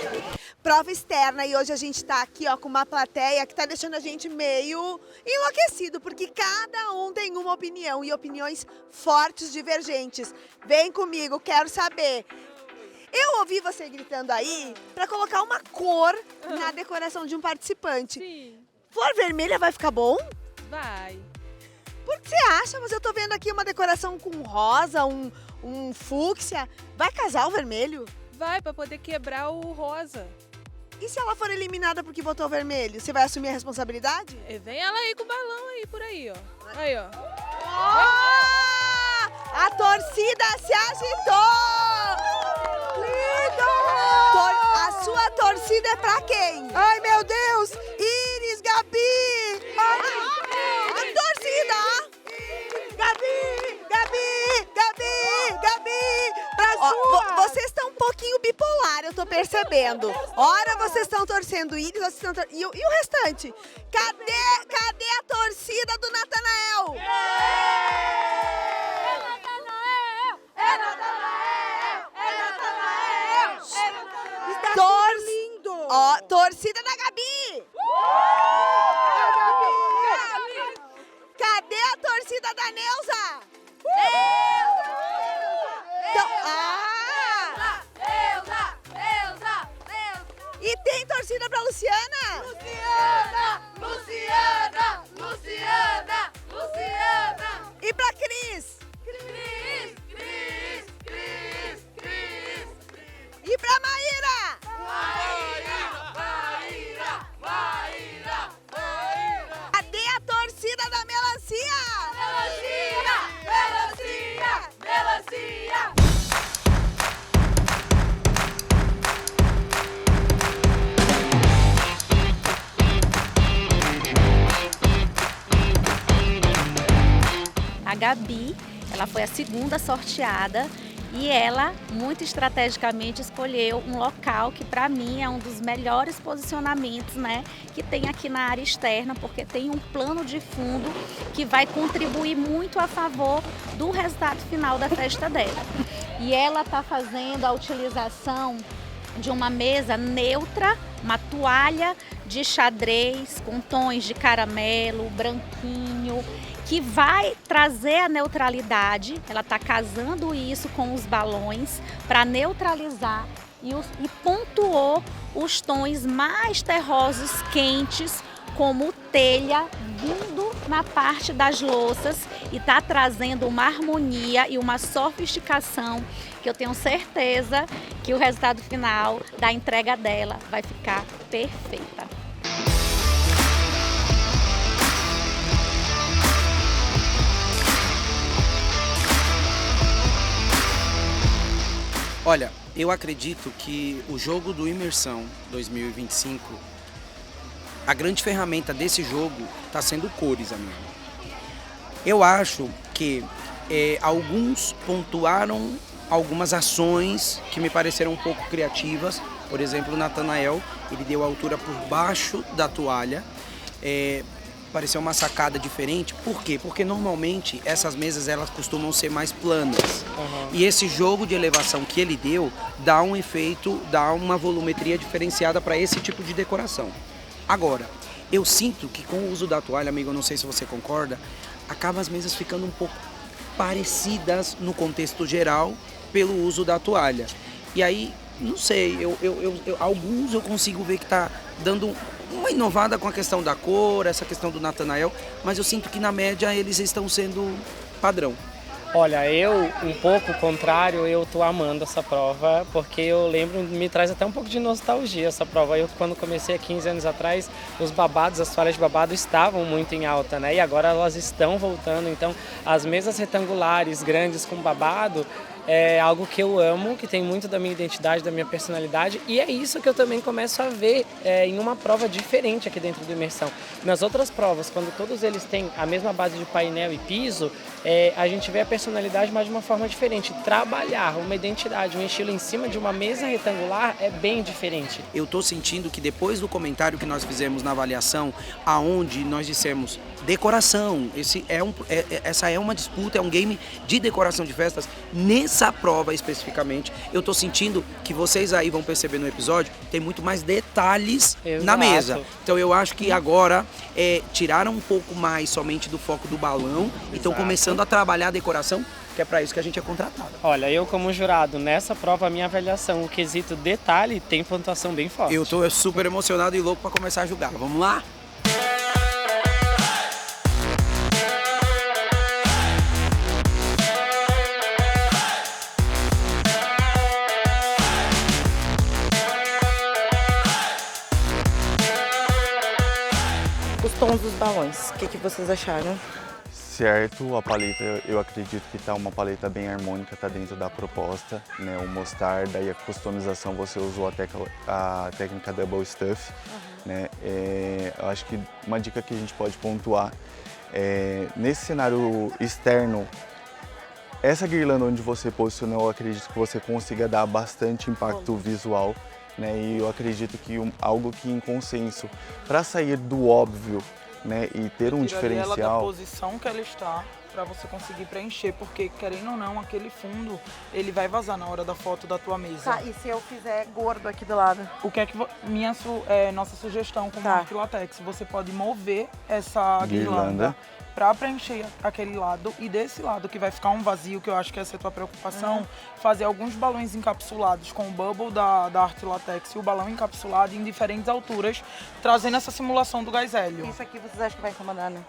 Prova externa e hoje a gente tá aqui ó, com uma plateia que tá deixando a gente meio enlouquecido, porque cada um tem uma opinião e opiniões fortes, divergentes. Vem comigo, quero saber. Eu ouvi você gritando aí para colocar uma cor na decoração de um participante. Sim. Flor vermelha vai ficar bom? Vai. Por que você acha? Mas eu tô vendo aqui uma decoração com rosa, um fúcsia. Vai casar o vermelho? Vai, para poder quebrar o rosa. E se ela for eliminada porque votou vermelho, você vai assumir a responsabilidade? Vem ela aí com o balão aí, por aí, ó. Aí, ó. Oh! A torcida se agitou! Lindo! A sua torcida é pra quem? Ai, meu Deus! Iris, Gabi! Ai, a torcida! Gabi! Gabi! Gabi! Gabi! Pra sua! Vocês estão um pouquinho bipolar, eu tô percebendo. Ora vocês estão torcendo Iris, vocês estão e o restante? Cadê a torcida do Natanael? É Natanael! É Natanael! É Natanael! Lindo! Ó, torcida da Gabi! Cadê a torcida da Neuza? E tem torcida pra Luciana? Luciana! Luciana! Luciana! Luciana! E pra Cris? Cris! Cris! Cris! Cris! E pra Maíra? Maíra! Maíra! Maíra! Maíra! Cadê a torcida da Melancia? Melancia! Melancia! Melancia! A Gabi, ela foi a segunda sorteada e ela, muito estrategicamente, escolheu um local que, para mim, é um dos melhores posicionamentos, né, que tem aqui na área externa, porque tem um plano de fundo que vai contribuir muito a favor do resultado final da festa dela. E ela está fazendo a utilização de uma mesa neutra, uma toalha de xadrez com tons de caramelo, branquinho, que vai trazer a neutralidade. Ela está casando isso com os balões para neutralizar e pontuou os tons mais terrosos, quentes, como telha, vindo na parte das louças e está trazendo uma harmonia e uma sofisticação que eu tenho certeza que o resultado final da entrega dela vai ficar perfeita. Olha, eu acredito que o jogo do Imersão 2025, a grande ferramenta desse jogo está sendo cores, amigo. Eu acho que alguns pontuaram algumas ações que me pareceram um pouco criativas. Por exemplo, o Natanael, ele deu a altura por baixo da toalha. Pareceu uma sacada diferente. Por quê? Porque normalmente essas mesas elas costumam ser mais planas. E esse jogo de elevação que ele deu dá um efeito, dá uma volumetria diferenciada para esse tipo de decoração. Agora, eu sinto que com o uso da toalha, amigo, eu não sei se você concorda, acaba as mesas ficando um pouco parecidas no contexto geral pelo uso da toalha. E aí, não sei, alguns eu consigo ver que está dando uma inovada com a questão da cor, essa questão do Natanael, mas eu sinto que na média eles estão sendo padrão. Olha, eu, um pouco contrário, eu tô amando essa prova, porque eu lembro, me traz até um pouco de nostalgia essa prova. Eu, quando comecei há 15 anos atrás, os babados, as toalhas de babado estavam muito em alta, né? E agora elas estão voltando, então as mesas retangulares, grandes com babado, É algo que eu amo, que tem muito da minha identidade, da minha personalidade, e é isso que eu também começo a ver em uma prova diferente aqui dentro do Imersão. Nas outras provas, quando todos eles têm a mesma base de painel e piso, a gente vê a personalidade, mas de uma forma diferente. Trabalhar uma identidade, um estilo em cima de uma mesa retangular é bem diferente. Eu estou sentindo que depois do comentário que nós fizemos na avaliação, aonde nós dissemos decoração, essa é uma disputa, é um game de decoração de festas. Nessa prova especificamente, eu estou sentindo que vocês aí vão perceber no episódio, tem muito mais detalhes na mesa. Então eu acho que agora tiraram um pouco mais somente do foco do balão e estão começando a trabalhar a decoração, que é para isso que a gente é contratado. Olha, eu como jurado, nessa prova, a minha avaliação, o quesito detalhe, tem pontuação bem forte. Eu tô super emocionado e louco para começar a julgar. Vamos lá? Os tons dos balões, o que vocês acharam? Certo, a paleta, eu acredito que tá uma paleta bem harmônica, tá dentro da proposta, né? O mostarda e a customização, você usou a técnica Double Stuff, né? Eu acho que uma dica que a gente pode pontuar nesse cenário externo, essa guirlanda onde você posicionou, eu acredito que você consiga dar bastante impacto visual, né? E eu acredito que algo que em consenso, para sair do óbvio, né, e ter um diferencial. Ela da posição que ela está para você conseguir preencher, porque querendo ou não, aquele fundo ele vai vazar na hora da foto da tua mesa. Tá, e se eu fizer gordo aqui do lado? O que é que nossa sugestão como arte latex, você pode mover essa guirlanda para preencher aquele lado e desse lado que vai ficar um vazio, que eu acho que essa é a tua preocupação, fazer alguns balões encapsulados com o bubble da arte latex e o balão encapsulado em diferentes alturas, trazendo essa simulação do gás hélio. Isso aqui vocês acham que vai incomodar, né?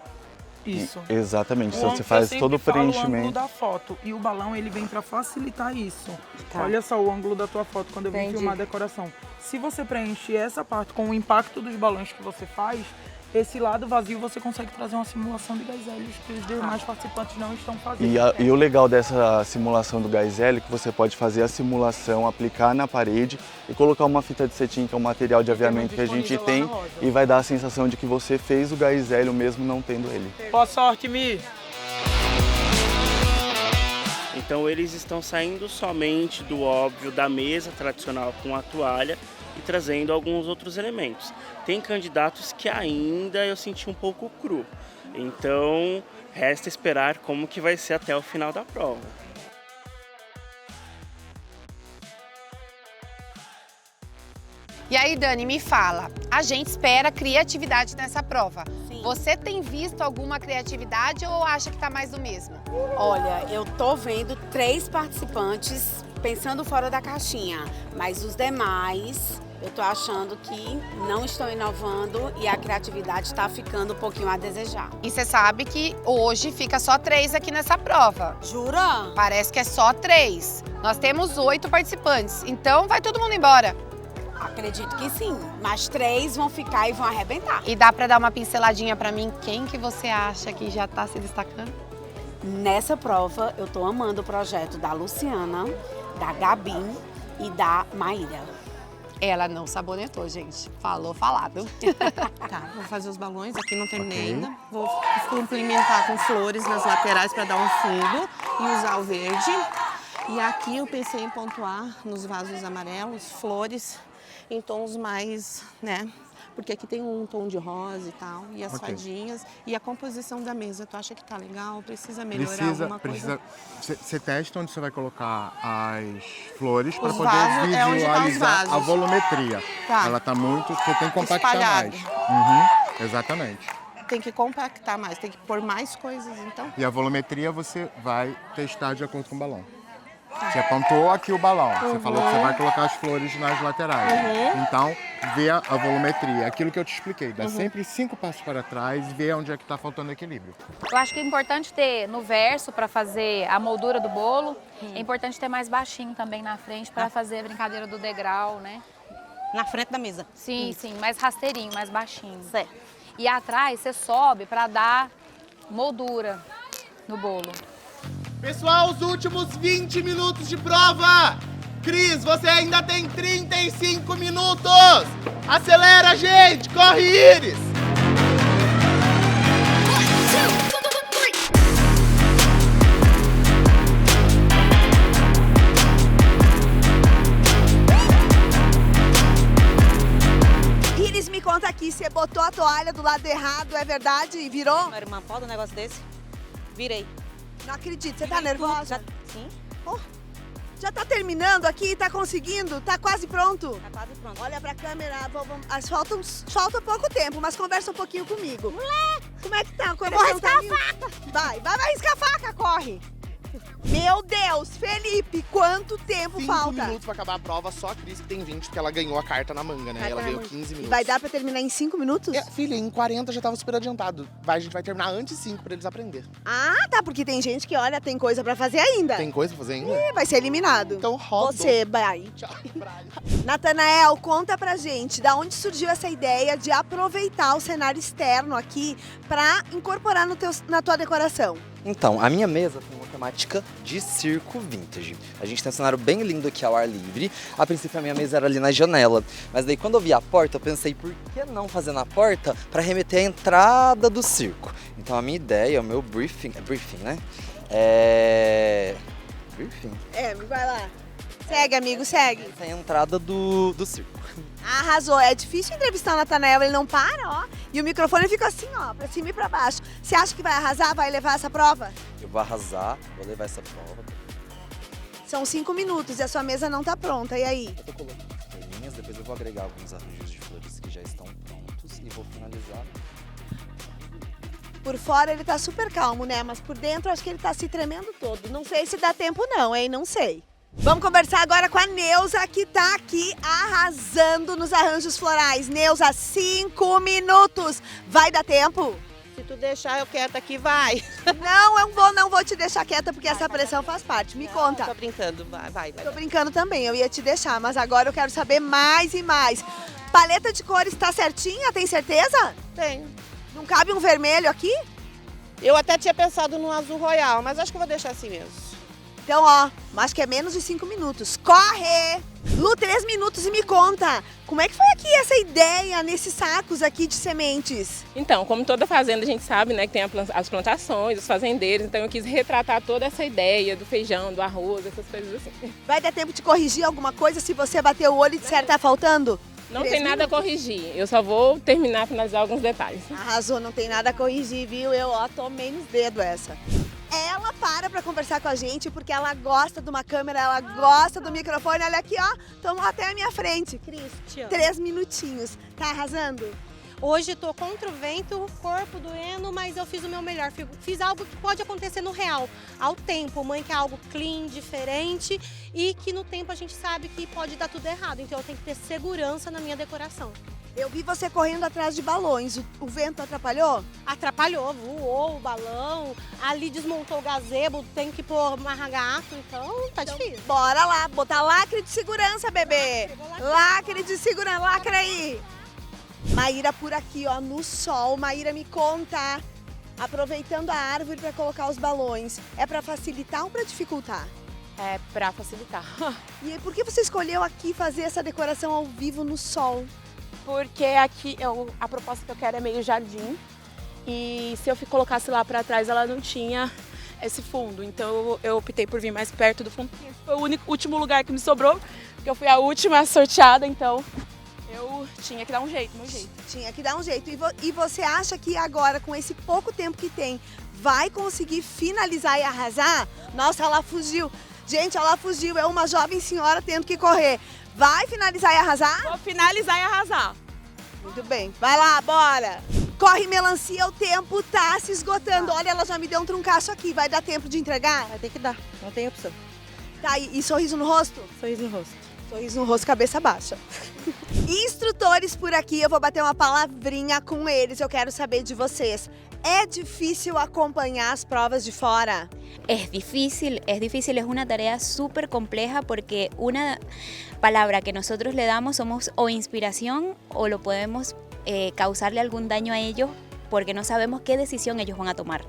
Isso. Exatamente, então você faz todo o preenchimento. O ângulo da foto e o balão ele vem para facilitar isso. Olha só o ângulo da tua foto quando eu vim filmar a decoração. Se você preenche essa parte com o impacto dos balões que você faz, esse lado vazio você consegue trazer uma simulação de gás hélio que os demais participantes não estão fazendo. E o legal dessa simulação do gás hélio é que você pode fazer a simulação, aplicar na parede e colocar uma fita de cetim, que é um material de aviamento que a gente tem, e vai dar a sensação de que você fez o gás hélio mesmo não tendo ele. Boa sorte, Mi! Então eles estão saindo somente do óbvio da mesa tradicional com a toalha e trazendo alguns outros elementos. Tem candidatos que ainda eu senti um pouco cru, então resta esperar como que vai ser até o final da prova. E aí, Dani, me fala, a gente espera criatividade nessa prova. Sim. Você tem visto alguma criatividade ou acha que tá mais do mesmo? Olha, eu tô vendo 3 participantes pensando fora da caixinha, mas os demais eu tô achando que não estão inovando e a criatividade está ficando um pouquinho a desejar. E você sabe que hoje fica só 3 aqui nessa prova. Jura? Parece que é só 3. Nós temos 8 participantes, então vai todo mundo embora. Acredito que sim, mas 3 vão ficar e vão arrebentar. E dá pra dar uma pinceladinha pra mim, quem que você acha que já tá se destacando? Nessa prova, eu tô amando o projeto da Luciana, da Gabi e da Maíra. Ela não sabonetou, gente. Falou, falado. Tá, vou fazer os balões, aqui não terminei ainda. Vou complementar com flores nas laterais para dar um fundo e usar o verde. E aqui eu pensei em pontuar nos vasos amarelos, flores em tons mais, né? Porque aqui tem um tom de rosa e tal, e as fadinhas. E a composição da mesa, tu acha que tá legal? Precisa melhorar alguma coisa? Você testa onde você vai colocar as flores para poder vasos, visualizar a volumetria. Tá. Ela tá muito... Você tem que compactar espalhado. mais. Exatamente. Tem que compactar mais, tem que pôr mais coisas, então. E a volumetria você vai testar de acordo com o balão. Você apontou aqui o balão, você falou que você vai colocar as flores nas laterais. Então, vê a volumetria, aquilo que eu te expliquei. Dá sempre 5 passos para trás e vê onde é que está faltando equilíbrio. Eu acho que é importante ter no verso, para fazer a moldura do bolo, é importante ter mais baixinho também na frente para fazer a brincadeira do degrau, né? Na frente da mesa? Sim, sim, mais rasteirinho, mais baixinho. Certo. E atrás você sobe para dar moldura no bolo. Pessoal, os últimos 20 minutos de prova. Cris, você ainda tem 35 minutos. Acelera, gente. Corre, Iris. Iris, me conta aqui, você botou a toalha do lado errado, é verdade? E virou? Minha irmã, pode um negócio desse? Virei. Não acredito, você tá nervosa? Sim. Oh, já tá terminando aqui, tá conseguindo? Tá quase pronto? Tá quase pronto. Olha pra câmera, falta pouco tempo, mas conversa um pouquinho comigo. Como é que tá? Eu vou riscar a faca. Vai riscar a faca, corre. Meu Deus, Felipe, quanto tempo 5 falta? minutos pra acabar a prova, só a Cris que tem 20, porque ela ganhou a carta na manga, né? Ela ganhou 15 minutos. Vai dar pra terminar em 5 minutos? Filha, em 40 já tava super adiantado. A gente vai terminar antes de 5 pra eles aprenderem. Ah, tá, porque tem gente que, olha, tem coisa pra fazer ainda. Tem coisa pra fazer ainda? Vai ser eliminado. Então roda. Você, vai. Tchau, Natanael, conta pra gente, da onde surgiu essa ideia de aproveitar o cenário externo aqui pra incorporar na tua decoração? Então, a minha mesa tem uma temática de circo vintage. A gente tem um cenário bem lindo aqui ao ar livre. A princípio a minha mesa era ali na janela, mas daí quando eu vi a porta, eu pensei, por que não fazer na porta para remeter à entrada do circo? Então a minha ideia, o meu briefing, né? Briefing. Vai lá. Segue, amigo, segue. Essa é a entrada do circo. Arrasou. É difícil entrevistar o Natanael, ele não para, ó. E o microfone fica assim, ó, pra cima e pra baixo. Você acha que vai arrasar, vai levar essa prova? Eu vou arrasar, vou levar essa prova. São 5 minutos e a sua mesa não tá pronta, e aí? Eu tô colocando estrelinhas, depois eu vou agregar alguns arranjos de flores que já estão prontos e vou finalizar. Por fora ele tá super calmo, né? Mas por dentro acho que ele tá se tremendo todo. Não sei se dá tempo não, hein? Não sei. Vamos conversar agora com a Neuza, que tá aqui arrasando nos arranjos florais. Neuza, 5 minutos. Vai dar tempo? Se tu deixar eu quieta aqui, vai. Não vou te deixar quieta, porque essa pressão faz parte. Me conta. Tô brincando, vai. Tô brincando também, eu ia te deixar, mas agora eu quero saber mais e mais. Paleta de cores tá certinha, tem certeza? Tenho. Não cabe um vermelho aqui? Eu até tinha pensado no azul royal, mas acho que eu vou deixar assim mesmo. Então, ó, acho que é menos de 5 minutos. Corre! Lu, 3 minutos e me conta, como é que foi aqui essa ideia nesses sacos aqui de sementes? Então, como toda fazenda a gente sabe, né, que tem as plantações, os fazendeiros, então eu quis retratar toda essa ideia do feijão, do arroz, essas coisas assim. Vai dar tempo de corrigir alguma coisa se você bater o olho e disser que tá faltando? Não tem nada a corrigir, eu só vou finalizar alguns detalhes. Arrasou, não tem nada a corrigir, viu? Eu, ó, tomei nos dedos essa. Ela para conversar com a gente porque ela gosta de uma câmera, ela gosta do microfone. Olha aqui, ó, tomou até a minha frente. Cris, 3 minutinhos. Tá arrasando? Hoje tô contra o vento, corpo doendo, mas eu fiz o meu melhor. Fiz algo que pode acontecer no real, ao tempo. Mãe quer algo clean, diferente e que no tempo a gente sabe que pode dar tudo errado. Então eu tenho que ter segurança na minha decoração. Eu vi você correndo atrás de balões. O vento atrapalhou? Atrapalhou, voou o balão, ali desmontou o gazebo, tem que pôr marragato, então tá difícil. Bora lá, botar lacre de segurança, bebê. Lacre de segurança, lacre aí. Maíra por aqui, ó, no sol. Maíra, me conta. Aproveitando a árvore para colocar os balões, é para facilitar ou para dificultar? É para facilitar. E por que você escolheu aqui fazer essa decoração ao vivo no sol? Porque aqui a proposta que eu quero é meio jardim e se eu colocasse lá para trás ela não tinha esse fundo, então eu optei por vir mais perto do fundo. Foi o último lugar que me sobrou, porque eu fui a última sorteada, então eu tinha que dar um jeito, meu jeito. Tinha que dar um jeito. E você acha que agora, com esse pouco tempo que tem, vai conseguir finalizar e arrasar? Nossa, ela fugiu. Gente, ela fugiu, é uma jovem senhora tendo que correr. Vai finalizar e arrasar? Vou finalizar e arrasar. Muito bem, vai lá, bora! Corre, melancia, o tempo tá se esgotando. Olha, ela já me deu um truncaço aqui, vai dar tempo de entregar? Vai ter que dar, não tem opção. Tá, e sorriso no rosto? Sorriso no rosto. Sorriso no rosto, cabeça baixa. Instrutores por aqui, eu vou bater uma palavrinha com eles, eu quero saber de vocês. É difícil acompanhar as provas de fora? Es difícil, es una tarea súper compleja porque una palabra que nosotros le damos somos o inspiración o lo podemos causarle algún daño a ellos porque no sabemos qué decisión ellos van a tomar.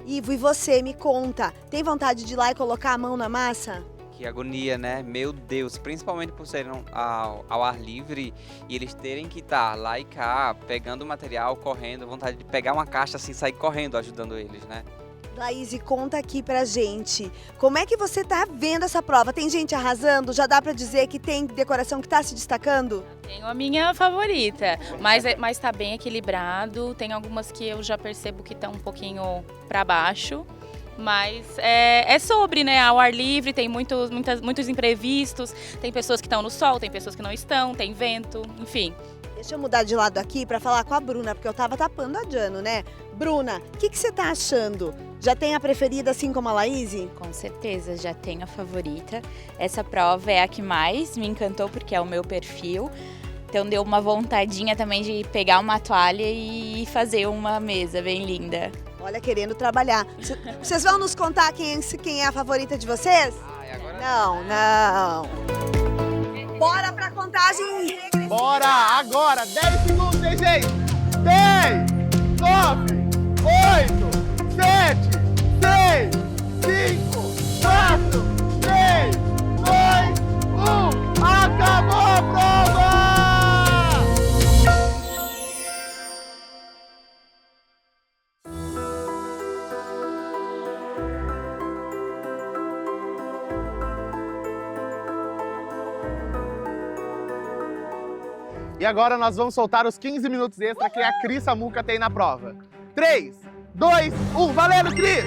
Ivo, e você, me conta, tem vontade de ir lá e colocar a mão na massa? Que agonia, né? Meu Deus, principalmente por serem ao ar livre e eles terem que estar lá e cá, pegando o material, correndo, vontade de pegar uma caixa assim, sair correndo, ajudando eles, né? Laís, conta aqui pra gente, como é que você tá vendo essa prova? Tem gente arrasando? Já dá pra dizer que tem decoração que tá se destacando? Tenho a minha favorita, mas tá bem equilibrado. Tem algumas que eu já percebo que estão um pouquinho pra baixo. Mas é sobre, né? Ao ar livre, tem muitos imprevistos. Tem pessoas que estão no sol, tem pessoas que não estão, tem vento, enfim. Deixa eu mudar de lado aqui para falar com a Bruna, porque eu tava tapando a Jano, né? Bruna, o que você tá achando? Já tem a preferida assim como a Laís? Com certeza, já tenho a favorita. Essa prova é a que mais me encantou porque é o meu perfil. Então deu uma vontadinha também de pegar uma toalha e fazer uma mesa bem linda. Olha, querendo trabalhar. Vocês vão nos contar quem é a favorita de vocês? Não. Bora pra contagem. Bora, agora, 10 segundos, hein, gente? 10, 9, 8, 7, 6, 5, 4, 3, 2, 1. Acabou a prova! E agora nós vamos soltar os 15 minutos extra que a Cris Samuca tem na prova. 3, 2, 1, valendo, Cris!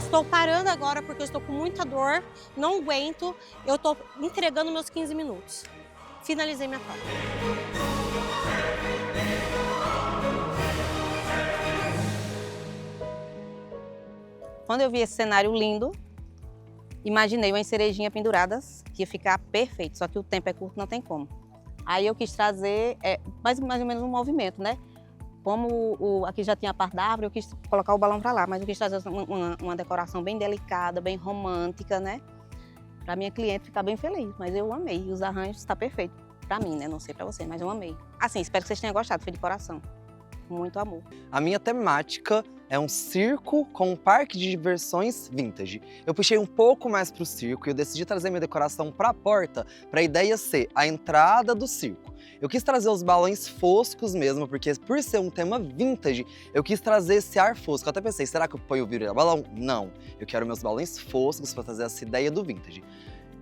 Estou parando agora porque eu estou com muita dor, não aguento, eu estou entregando meus 15 minutos. Finalizei minha prova. Quando eu vi esse cenário lindo, imaginei umas cerejinhas penduradas, que ia ficar perfeito, só que o tempo é curto, não tem como. Aí eu quis trazer mais ou menos um movimento, né? Como aqui já tinha a parte da árvore, eu quis colocar o balão para lá, mas eu quis trazer uma decoração bem delicada, bem romântica, né? Para minha cliente ficar bem feliz, mas eu amei. E os arranjos está perfeito para mim, né? Não sei para você, mas eu amei. Assim, espero que vocês tenham gostado, foi de coração. Muito amor. A minha temática é um circo com um parque de diversões vintage. Eu puxei um pouco mais para o circo e eu decidi trazer minha decoração para a porta, para a ideia ser a entrada do circo. Eu quis trazer os balões foscos mesmo, porque por ser um tema vintage, eu quis trazer esse ar fosco. Eu até pensei, será que eu ponho o vira-balão? Não, eu quero meus balões foscos para trazer essa ideia do vintage.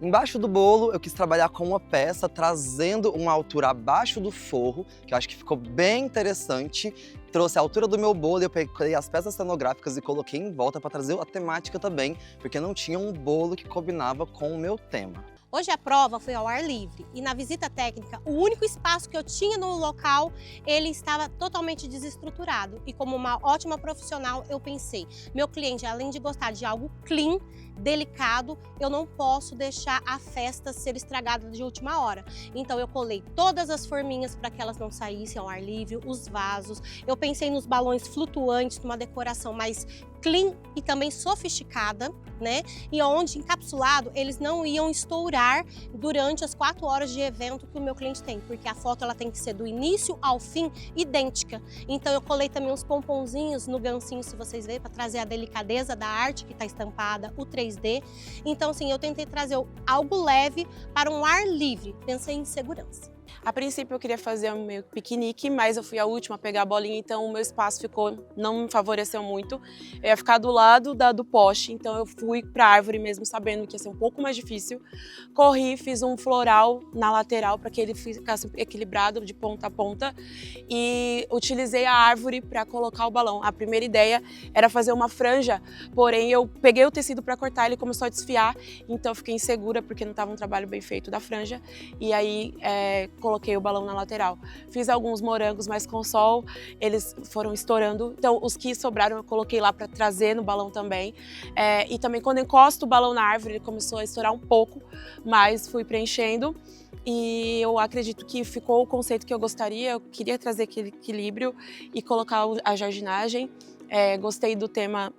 Embaixo do bolo, eu quis trabalhar com uma peça, trazendo uma altura abaixo do forro, que eu acho que ficou bem interessante. Trouxe a altura do meu bolo e eu peguei as peças cenográficas e coloquei em volta para trazer a temática também, porque não tinha um bolo que combinava com o meu tema. Hoje a prova foi ao ar livre e na visita técnica, o único espaço que eu tinha no local, ele estava totalmente desestruturado. E como uma ótima profissional, eu pensei, meu cliente, além de gostar de algo clean, delicado, eu não posso deixar a festa ser estragada de última hora. Então eu colei todas as forminhas para que elas não saíssem ao ar livre, os vasos. Eu pensei nos balões flutuantes, numa decoração mais clean e também sofisticada, né? E onde, encapsulado, eles não iam estourar durante as 4 horas de evento que o meu cliente tem, porque a foto ela tem que ser do início ao fim idêntica. Então eu colei também uns pomponzinhos no gancinho, se vocês verem, para trazer a delicadeza da arte que está estampada, o 3D. Então, assim, eu tentei trazer algo leve para um ar livre, pensei em segurança. A princípio eu queria fazer o meu piquenique, mas eu fui a última a pegar a bolinha, então o meu espaço não me favoreceu muito. Eu ia ficar do lado do poste, então eu fui para a árvore mesmo sabendo que ia ser um pouco mais difícil. Corri, fiz um floral na lateral para que ele ficasse equilibrado de ponta a ponta e utilizei a árvore para colocar o balão. A primeira ideia era fazer uma franja, porém eu peguei o tecido para cortar, ele começou a desfiar, então eu fiquei insegura porque não estava um trabalho bem feito da franja e aí coloquei o balão na lateral. Fiz alguns morangos, mas com sol eles foram estourando. Então os que sobraram eu coloquei lá para trazer no balão também. E também quando encosto o balão na árvore ele começou a estourar um pouco, mas fui preenchendo. e eu acredito que ficou o conceito que eu gostaria. Eu queria trazer aquele equilíbrio e colocar a jardinagem. Gostei do tema.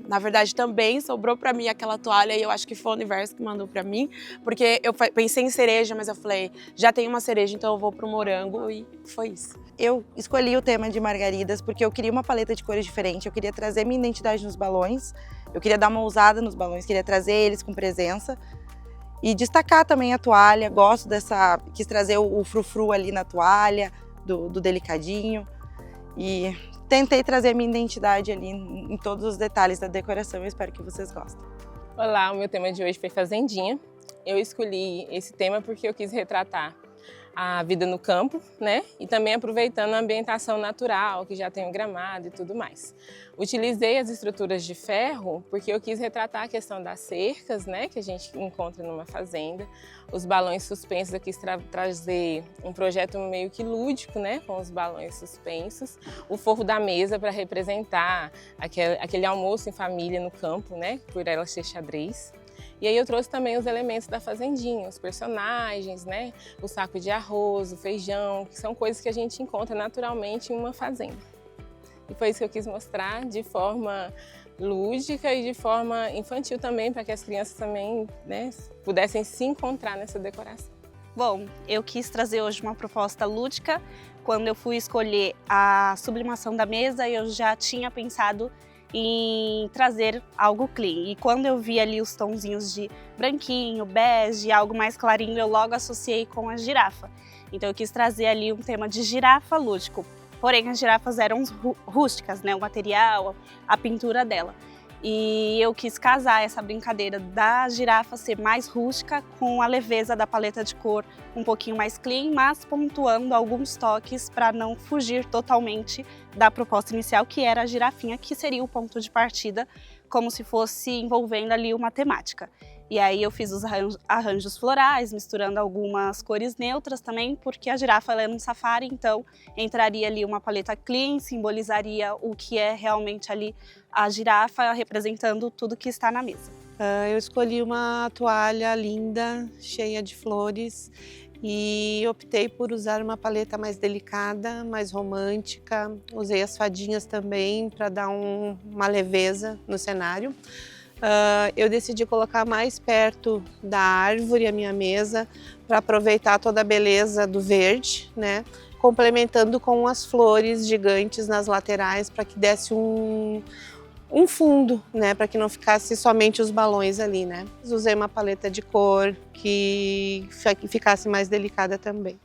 Na verdade, também sobrou para mim aquela toalha e eu acho que foi o universo que mandou para mim, porque eu pensei em cereja, mas eu falei, já tem uma cereja, então eu vou pro morango e foi isso. Eu escolhi o tema de margaridas porque eu queria uma paleta de cores diferente, eu queria trazer minha identidade nos balões, eu queria dar uma ousada nos balões, queria trazer eles com presença e destacar também a toalha. Gosto quis trazer o frufru ali na toalha, do delicadinho, e tentei trazer minha identidade ali em todos os detalhes da decoração. Eu espero que vocês gostem. Olá, o meu tema de hoje foi fazendinha. Eu escolhi esse tema porque eu quis retratar a vida no campo, né? E também aproveitando a ambientação natural, que já tem o gramado e tudo mais. Utilizei as estruturas de ferro porque eu quis retratar a questão das cercas, né? Que a gente encontra numa fazenda. Os balões suspensos, eu quis trazer um projeto meio que lúdico, né? Com os balões suspensos. O forro da mesa para representar aquele almoço em família no campo, né? Por ela ser xadrez. E aí eu trouxe também os elementos da fazendinha, os personagens, né? O saco de arroz, o feijão, que são coisas que a gente encontra naturalmente em uma fazenda. E foi isso que eu quis mostrar de forma lúdica e de forma infantil também, para que as crianças também, né, pudessem se encontrar nessa decoração. Bom, eu quis trazer hoje uma proposta lúdica. Quando eu fui escolher a sublimação da mesa, eu já tinha pensado em trazer algo clean. E quando eu vi ali os tonzinhos de branquinho, bege, algo mais clarinho, eu logo associei com a girafa. Então eu quis trazer ali um tema de girafa lúdico. Porém, as girafas eram rústicas, né? O material, a pintura dela. E eu quis casar essa brincadeira da girafa ser mais rústica com a leveza da paleta de cor um pouquinho mais clean, mas pontuando alguns toques para não fugir totalmente da proposta inicial, que era a girafinha, que seria o ponto de partida, como se fosse envolvendo ali uma temática. E aí eu fiz os arranjos florais, misturando algumas cores neutras também, porque a girafa ela é num safari, então entraria ali uma paleta clean, simbolizaria o que é realmente ali a girafa, representando tudo que está na mesa. Eu escolhi uma toalha linda, cheia de flores, e optei por usar uma paleta mais delicada, mais romântica. Usei as fadinhas também para dar uma leveza no cenário. Eu decidi colocar mais perto da árvore a minha mesa para aproveitar toda a beleza do verde, né? Complementando com as flores gigantes nas laterais para que desse um fundo, né? Para que não ficasse somente os balões ali, né? Usei uma paleta de cor que ficasse mais delicada também.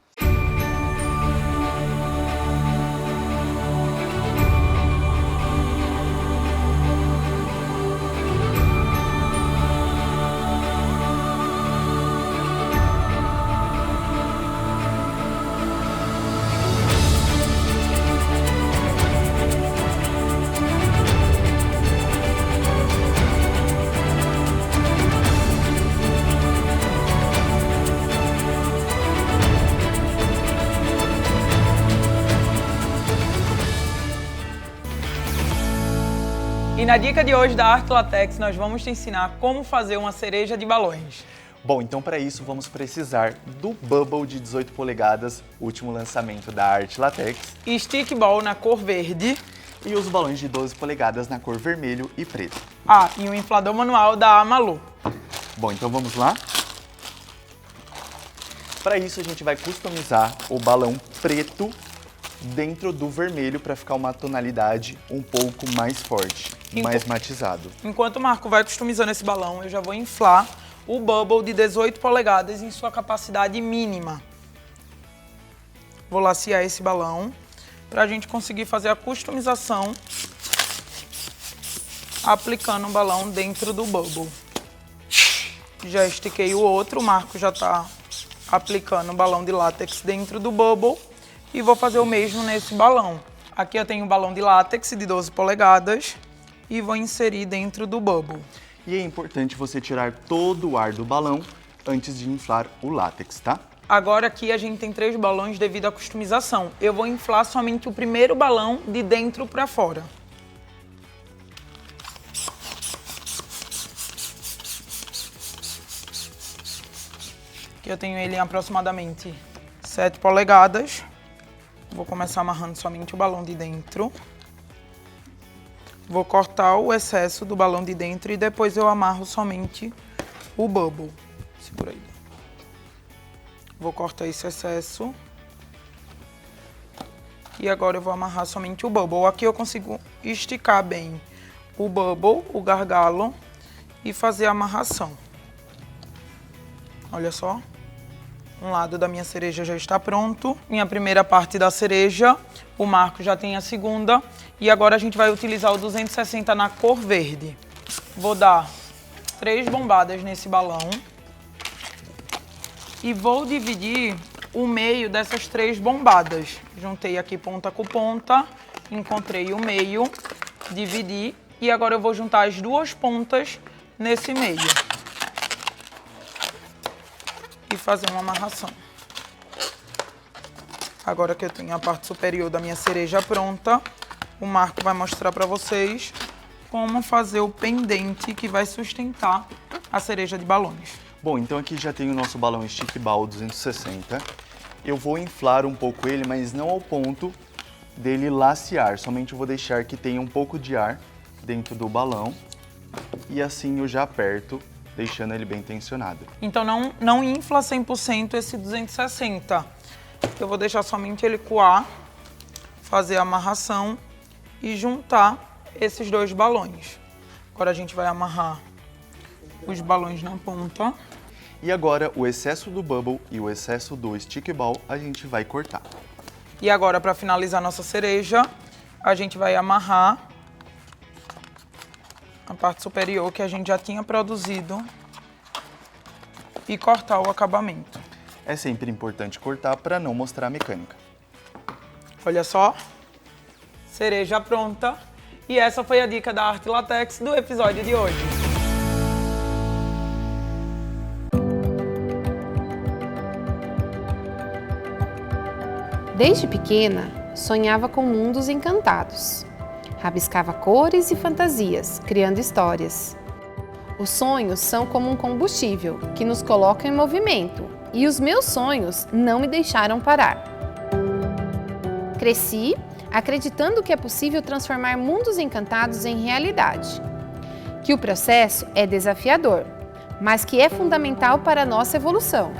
E na dica de hoje da Arte Latex, nós vamos te ensinar como fazer uma cereja de balões. Bom, então para isso vamos precisar do Bubble de 18 polegadas, último lançamento da Arte Latex. Stick Ball na cor verde. E os balões de 12 polegadas na cor vermelho e preto. E um inflador manual da Amalu. Bom, então vamos lá? Para isso a gente vai customizar o balão preto dentro do vermelho para ficar uma tonalidade um pouco mais forte, mais matizado. Enquanto o Marco vai customizando esse balão, eu já vou inflar o Bubble de 18 polegadas em sua capacidade mínima. Vou lacear esse balão para a gente conseguir fazer a customização aplicando o balão dentro do Bubble. Já estiquei o outro, o Marco já está aplicando o balão de látex dentro do Bubble. E vou fazer o mesmo nesse balão. Aqui eu tenho um balão de látex de 12 polegadas e vou inserir dentro do Bubble. E é importante você tirar todo o ar do balão antes de inflar o látex, tá? Agora aqui a gente tem 3 balões devido à customização. Eu vou inflar somente o primeiro balão de dentro para fora. que eu tenho ele em aproximadamente 7 polegadas. Vou começar amarrando somente o balão de dentro. Vou cortar o excesso do balão de dentro e depois eu amarro somente o bubble. Segura aí. Vou cortar esse excesso. E agora eu vou amarrar somente o bubble. Aqui eu consigo esticar bem o bubble, o gargalo, e fazer a amarração. Olha só. Um lado da minha cereja já está pronto. Minha primeira parte da cereja, o Marco já tem a segunda. E agora a gente vai utilizar o 260 na cor verde. Vou dar 3 bombadas nesse balão. E vou dividir o meio dessas 3 bombadas. Juntei aqui ponta com ponta, encontrei o meio, dividi. E agora eu vou juntar as 2 pontas nesse meio. E fazer uma amarração. Agora que eu tenho a parte superior da minha cereja pronta, o Marco vai mostrar para vocês como fazer o pendente que vai sustentar a cereja de balões. Bom, então aqui já tem o nosso balão Stick Ball 260. Eu vou inflar um pouco ele, mas não ao ponto dele lacear. Somente eu vou deixar que tenha um pouco de ar dentro do balão. E assim eu já aperto, deixando ele bem tensionado. Então não infla 100% esse 260. Eu vou deixar somente ele coar, fazer a amarração e juntar esses 2 balões. Agora a gente vai amarrar os balões na ponta. E agora o excesso do bubble e o excesso do stick ball a gente vai cortar. E agora, para finalizar nossa cereja, a gente vai amarrar a parte superior que a gente já tinha produzido e cortar o acabamento. É sempre importante cortar para não mostrar a mecânica. Olha só, cereja pronta. E essa foi a dica da Arte Latex do episódio de hoje. Desde pequena, sonhava com mundos encantados. Rabiscava cores e fantasias, criando histórias. Os sonhos são como um combustível que nos coloca em movimento, e os meus sonhos não me deixaram parar. Cresci acreditando que é possível transformar mundos encantados em realidade, que o processo é desafiador, mas que é fundamental para a nossa evolução.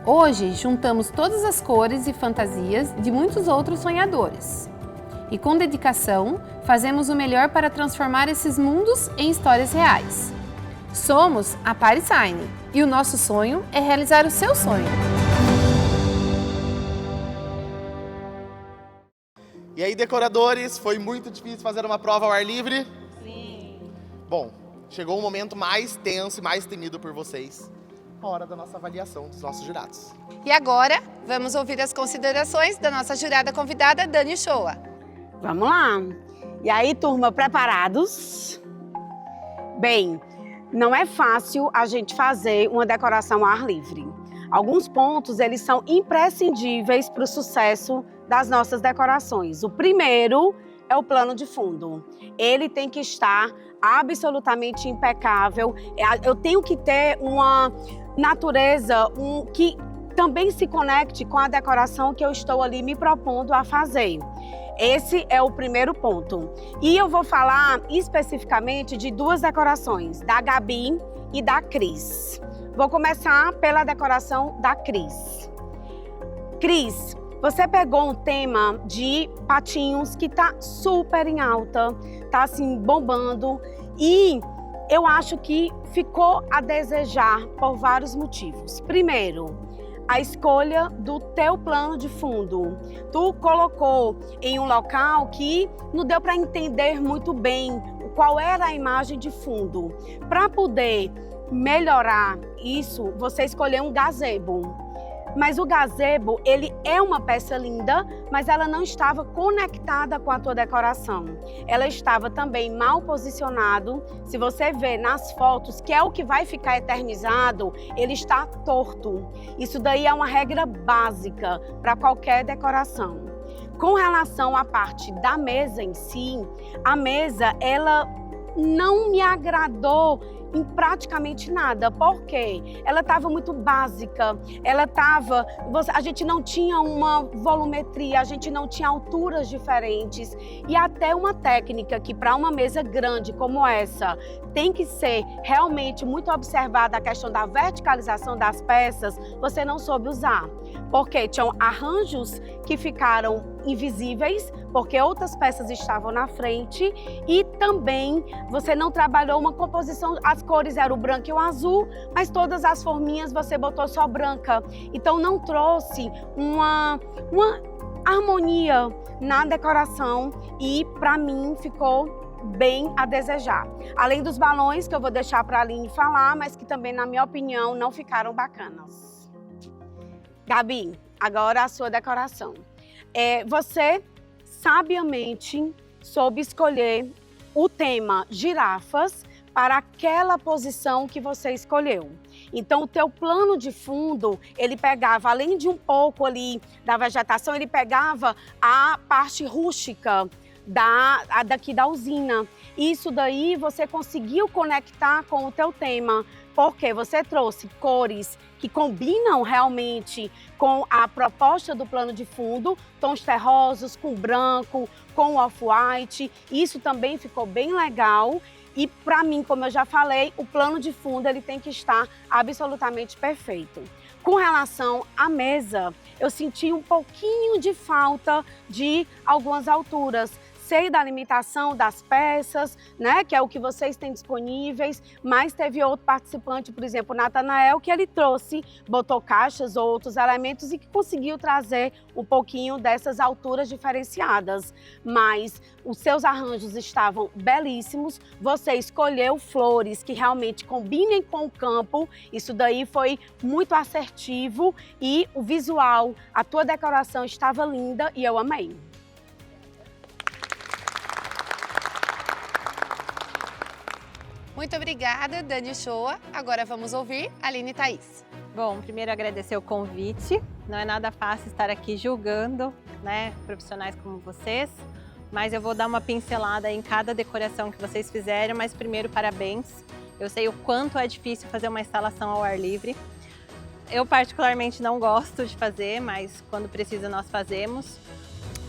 Hoje, juntamos todas as cores e fantasias de muitos outros sonhadores. E com dedicação, fazemos o melhor para transformar esses mundos em histórias reais. Somos a Parisign e o nosso sonho é realizar o seu sonho. E aí, decoradores, foi muito difícil fazer uma prova ao ar livre? Sim. Bom, chegou o momento mais tenso e mais temido por vocês. A hora da nossa avaliação dos nossos jurados. E agora, vamos ouvir as considerações da nossa jurada convidada, Dani Shoa. Vamos lá. E aí, turma, preparados? Bem, não é fácil a gente fazer uma decoração ao ar livre. Alguns pontos, eles são imprescindíveis para o sucesso das nossas decorações. O primeiro é o plano de fundo. Ele tem que estar absolutamente impecável. Eu tenho que ter uma natureza que também se conecte com a decoração que eu estou ali me propondo a fazer. Esse é o primeiro ponto. E eu vou falar especificamente de 2 decorações, da Gabi e da Cris. Vou começar pela decoração da Cris. Cris, você pegou um tema de patinhos que tá super em alta, tá assim bombando, e eu acho que ficou a desejar por vários motivos. Primeiro, a escolha do teu plano de fundo. Tu colocou em um local que não deu para entender muito bem qual era a imagem de fundo. Para poder melhorar isso, você escolheu um gazebo. Mas o gazebo, ele é uma peça linda, mas ela não estava conectada com a tua decoração. Ela estava também mal posicionado. Se você vê nas fotos, que é o que vai ficar eternizado, ele está torto. Isso daí é uma regra básica para qualquer decoração. Com relação à parte da mesa em si, a mesa, ela não me agradou em praticamente nada. Por quê? Ela estava muito básica, a gente não tinha uma volumetria, a gente não tinha alturas diferentes e até uma técnica que para uma mesa grande como essa tem que ser realmente muito observada a questão da verticalização das peças, você não soube usar. Porque tinham arranjos que ficaram invisíveis, porque outras peças estavam na frente e também você não trabalhou uma composição, as cores eram o branco e o azul, mas todas as forminhas você botou só branca. Então não trouxe uma harmonia na decoração e para mim ficou bem a desejar. Além dos balões que eu vou deixar para a Aline falar, mas que também na minha opinião não ficaram bacanas. Gabi, agora a sua decoração. Você sabiamente soube escolher o tema girafas para aquela posição que você escolheu. Então, o teu plano de fundo, ele pegava, além de um pouco ali da vegetação, ele pegava a parte rústica daqui da usina. Isso daí você conseguiu conectar com o teu tema, porque você trouxe cores que combinam realmente com a proposta do plano de fundo, tons terrosos, com branco, com off-white. Isso também ficou bem legal. E para mim, como eu já falei, o plano de fundo ele tem que estar absolutamente perfeito. Com relação à mesa, eu senti um pouquinho de falta de algumas alturas. Sei da limitação das peças, né, que é o que vocês têm disponíveis, mas teve outro participante, por exemplo, o Natanael, que ele botou caixas ou outros elementos e que conseguiu trazer um pouquinho dessas alturas diferenciadas. Mas os seus arranjos estavam belíssimos, você escolheu flores que realmente combinem com o campo, isso daí foi muito assertivo e o visual, a tua decoração estava linda e eu amei. Muito obrigada, Dani Shoa. Agora vamos ouvir a Aline e Thaís. Bom, primeiro agradecer o convite. Não é nada fácil estar aqui julgando, né, profissionais como vocês, mas eu vou dar uma pincelada em cada decoração que vocês fizeram, mas primeiro parabéns. Eu sei o quanto é difícil fazer uma instalação ao ar livre. Eu particularmente não gosto de fazer, mas quando precisa nós fazemos.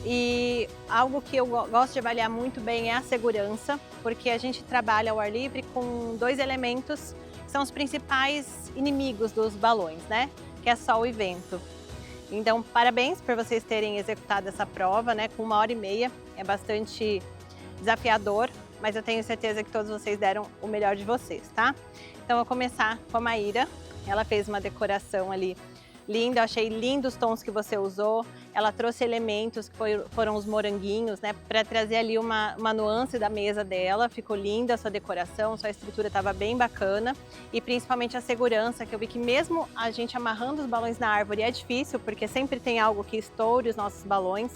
E algo que eu gosto de avaliar muito bem é a segurança, porque a gente trabalha ao ar livre com dois elementos que são os principais inimigos dos balões, né? Que é sol e vento. Então, parabéns por vocês terem executado essa prova, né? Com 1h30, é bastante desafiador, mas eu tenho certeza que todos vocês deram o melhor de vocês, tá? Então, eu vou começar com a Maíra. Ela fez uma decoração ali linda, eu achei lindo os tons que você usou. Ela trouxe elementos que foram os moranguinhos, né, para trazer ali uma nuance da mesa dela. Ficou linda a sua decoração, sua estrutura estava bem bacana. E principalmente a segurança, que eu vi que mesmo a gente amarrando os balões na árvore é difícil, porque sempre tem algo que estoure os nossos balões.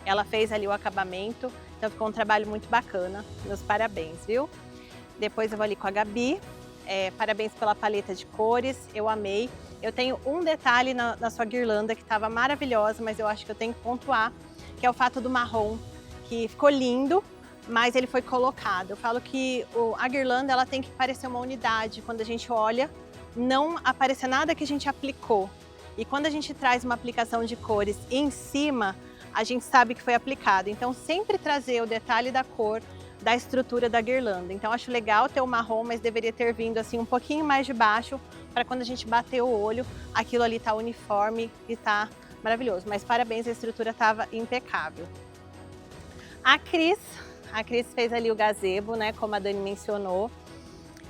Ela fez ali o acabamento, então ficou um trabalho muito bacana. Meus parabéns, viu? Depois eu vou ali com a Gabi. Parabéns pela paleta de cores, eu amei. Eu tenho um detalhe na sua guirlanda que estava maravilhosa, mas eu acho que eu tenho que pontuar, que é o fato do marrom, que ficou lindo, mas ele foi colocado. Eu falo que a guirlanda ela tem que parecer uma unidade. Quando a gente olha, não aparecer nada que a gente aplicou. E quando a gente traz uma aplicação de cores em cima, a gente sabe que foi aplicado. Então, sempre trazer o detalhe da cor, da estrutura da guirlanda. Então, acho legal ter o marrom, mas deveria ter vindo assim um pouquinho mais de baixo, para quando a gente bater o olho, aquilo ali tá uniforme e tá maravilhoso. Mas parabéns, a estrutura estava impecável. A Cris fez ali o gazebo, né, como a Dani mencionou.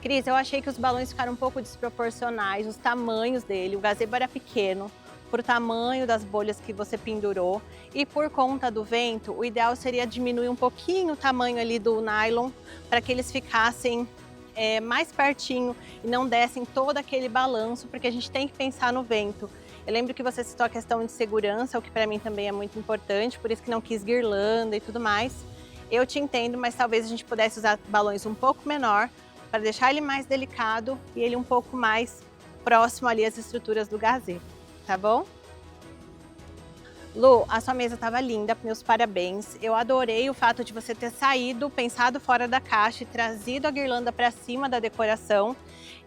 Cris, eu achei que os balões ficaram um pouco desproporcionais, os tamanhos dele. O gazebo era pequeno, por tamanho das bolhas que você pendurou. E por conta do vento, o ideal seria diminuir um pouquinho o tamanho ali do nylon, para que eles ficassem mais pertinho e não dessem todo aquele balanço, porque a gente tem que pensar no vento. Eu lembro que você citou a questão de segurança, o que para mim também é muito importante, por isso que não quis guirlanda e tudo mais. Eu te entendo, mas talvez a gente pudesse usar balões um pouco menor, para deixar ele mais delicado e ele um pouco mais próximo ali às estruturas do gazebo, tá bom? Lu, a sua mesa estava linda, meus parabéns. Eu adorei o fato de você ter saído, pensado fora da caixa e trazido a guirlanda para cima da decoração.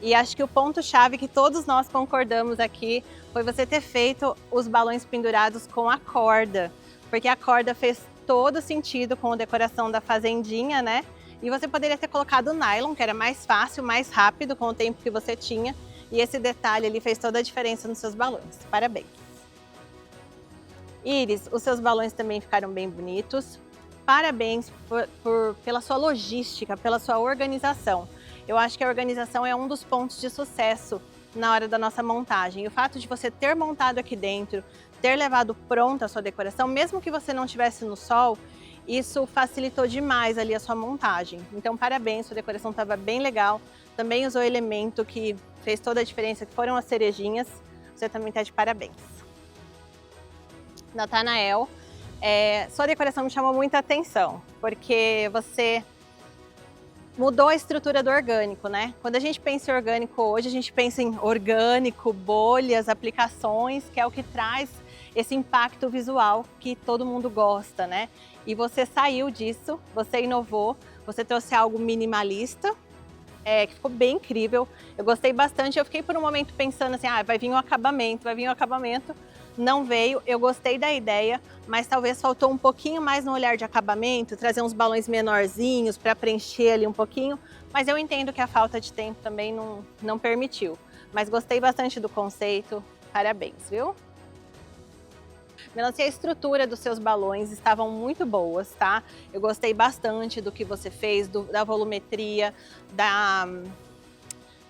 E acho que o ponto-chave que todos nós concordamos aqui foi você ter feito os balões pendurados com a corda, porque a corda fez todo sentido com a decoração da fazendinha, né? E você poderia ter colocado nylon, que era mais fácil, mais rápido com o tempo que você tinha. E esse detalhe ali fez toda a diferença nos seus balões. Parabéns! Iris, os seus balões também ficaram bem bonitos. Parabéns pela sua logística, pela sua organização. Eu acho que a organização é um dos pontos de sucesso na hora da nossa montagem. E o fato de você ter montado aqui dentro, ter levado pronta a sua decoração, mesmo que você não estivesse no sol, isso facilitou demais ali a sua montagem. Então, parabéns, sua decoração estava bem legal. Também usou elemento que fez toda a diferença, que foram as cerejinhas. Você também está de parabéns. Natanael, sua decoração me chamou muita atenção, porque você mudou a estrutura do orgânico, né? Quando a gente pensa em orgânico hoje, a gente pensa em orgânico, bolhas, aplicações, que é o que traz esse impacto visual que todo mundo gosta, né? E você saiu disso, você inovou, você trouxe algo minimalista, que ficou bem incrível. Eu gostei bastante, eu fiquei por um momento pensando assim, vai vir um acabamento, vai vir um acabamento. Não veio, eu gostei da ideia, mas talvez faltou um pouquinho mais no olhar de acabamento, trazer uns balões menorzinhos para preencher ali um pouquinho, mas eu entendo que a falta de tempo também não permitiu. Mas gostei bastante do conceito, parabéns, viu? Melancia, a estrutura dos seus balões estavam muito boas, tá? Eu gostei bastante do que você fez, da volumetria,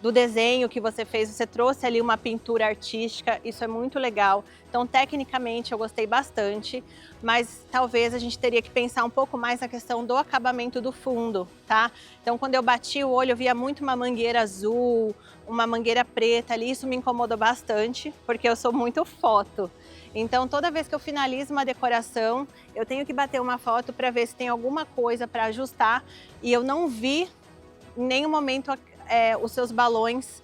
do desenho que você fez, você trouxe ali uma pintura artística, isso é muito legal. Então, tecnicamente, eu gostei bastante, mas talvez a gente teria que pensar um pouco mais na questão do acabamento do fundo, tá? Então, quando eu bati o olho, eu via muito uma mangueira azul, uma mangueira preta ali, isso me incomodou bastante, porque eu sou muito foto. Então, toda vez que eu finalizo uma decoração, eu tenho que bater uma foto para ver se tem alguma coisa para ajustar, e eu não vi em nenhum momento os seus balões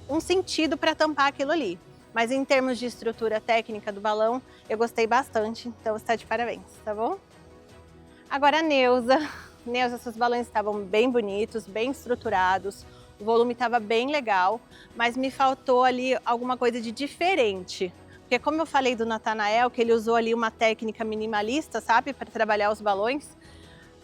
um sentido para tampar aquilo ali. Mas em termos de estrutura técnica do balão, eu gostei bastante, então você está de parabéns, tá bom? Agora a Neuza. Neuza, seus balões estavam bem bonitos, bem estruturados, o volume estava bem legal, mas me faltou ali alguma coisa de diferente. Porque como eu falei do Natanael, que ele usou ali uma técnica minimalista, sabe, para trabalhar os balões,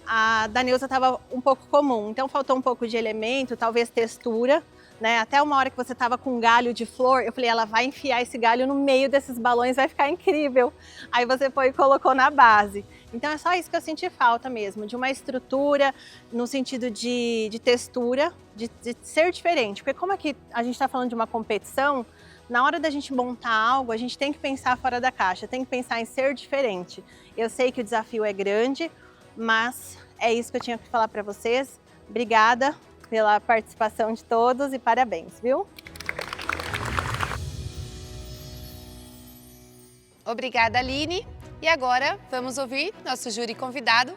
a da Neuza estava um pouco comum, então faltou um pouco de elemento, talvez textura, né? Até uma hora que você estava com um galho de flor, eu falei, ela vai enfiar esse galho no meio desses balões, vai ficar incrível. Aí você foi e colocou na base. Então é só isso que eu senti falta mesmo, de uma estrutura no sentido de textura, de ser diferente. Porque como aqui a gente está falando de uma competição, na hora da gente montar algo, a gente tem que pensar fora da caixa, tem que pensar em ser diferente. Eu sei que o desafio é grande, mas é isso que eu tinha que falar para vocês. Obrigada pela participação de todos e parabéns, viu? Obrigada, Aline. E agora vamos ouvir nosso júri convidado,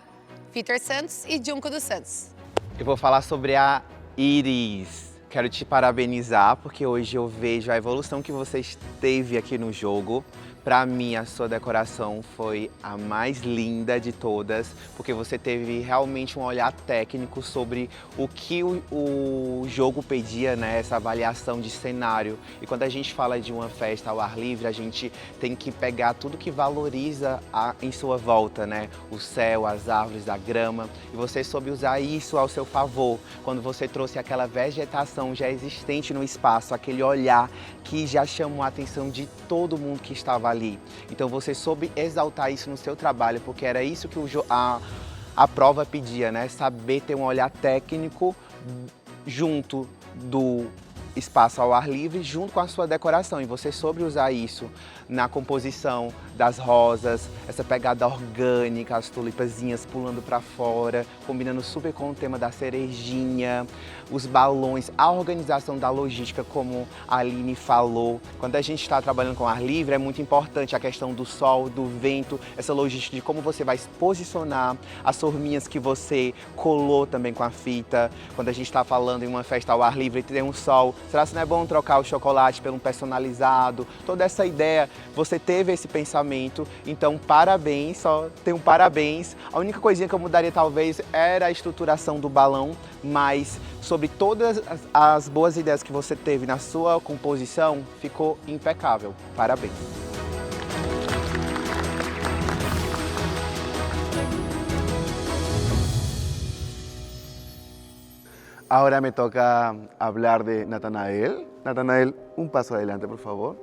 Vitor Santos e Junco dos Santos. Eu vou falar sobre a Iris. Quero te parabenizar porque hoje eu vejo a evolução que você teve aqui no jogo. Para mim, a sua decoração foi a mais linda de todas, porque você teve realmente um olhar técnico sobre o que o jogo pedia, né? Essa avaliação de cenário. E quando a gente fala de uma festa ao ar livre, a gente tem que pegar tudo que valoriza em sua volta, né? O céu, as árvores, a grama. E você soube usar isso ao seu favor, quando você trouxe aquela vegetação já existente no espaço, aquele olhar que já chamou a atenção de todo mundo que estava ali. Então você soube exaltar isso no seu trabalho, porque era isso que a prova pedia, né? Saber ter um olhar técnico junto do espaço ao ar livre, junto com a sua decoração. E você soube usar isso na composição das rosas, essa pegada orgânica, as tulipazinhas pulando para fora, combinando super com o tema da cerejinha, os balões, a organização da logística, como a Aline falou. Quando a gente está trabalhando com ar livre, é muito importante a questão do sol, do vento, essa logística de como você vai se posicionar, as forminhas que você colou também com a fita. Quando a gente está falando em uma festa ao ar livre, tem um sol, Será que não é bom trocar o chocolate pelo personalizado? Toda essa ideia, você teve esse pensamento, então parabéns, só tenho parabéns. A única coisinha que eu mudaria talvez era a estruturação do balão, mas sobre todas as boas ideias que você teve na sua composição, ficou impecável. Parabéns. Ahora me toca hablar de Natanael. Natanael, un paso adelante, por favor.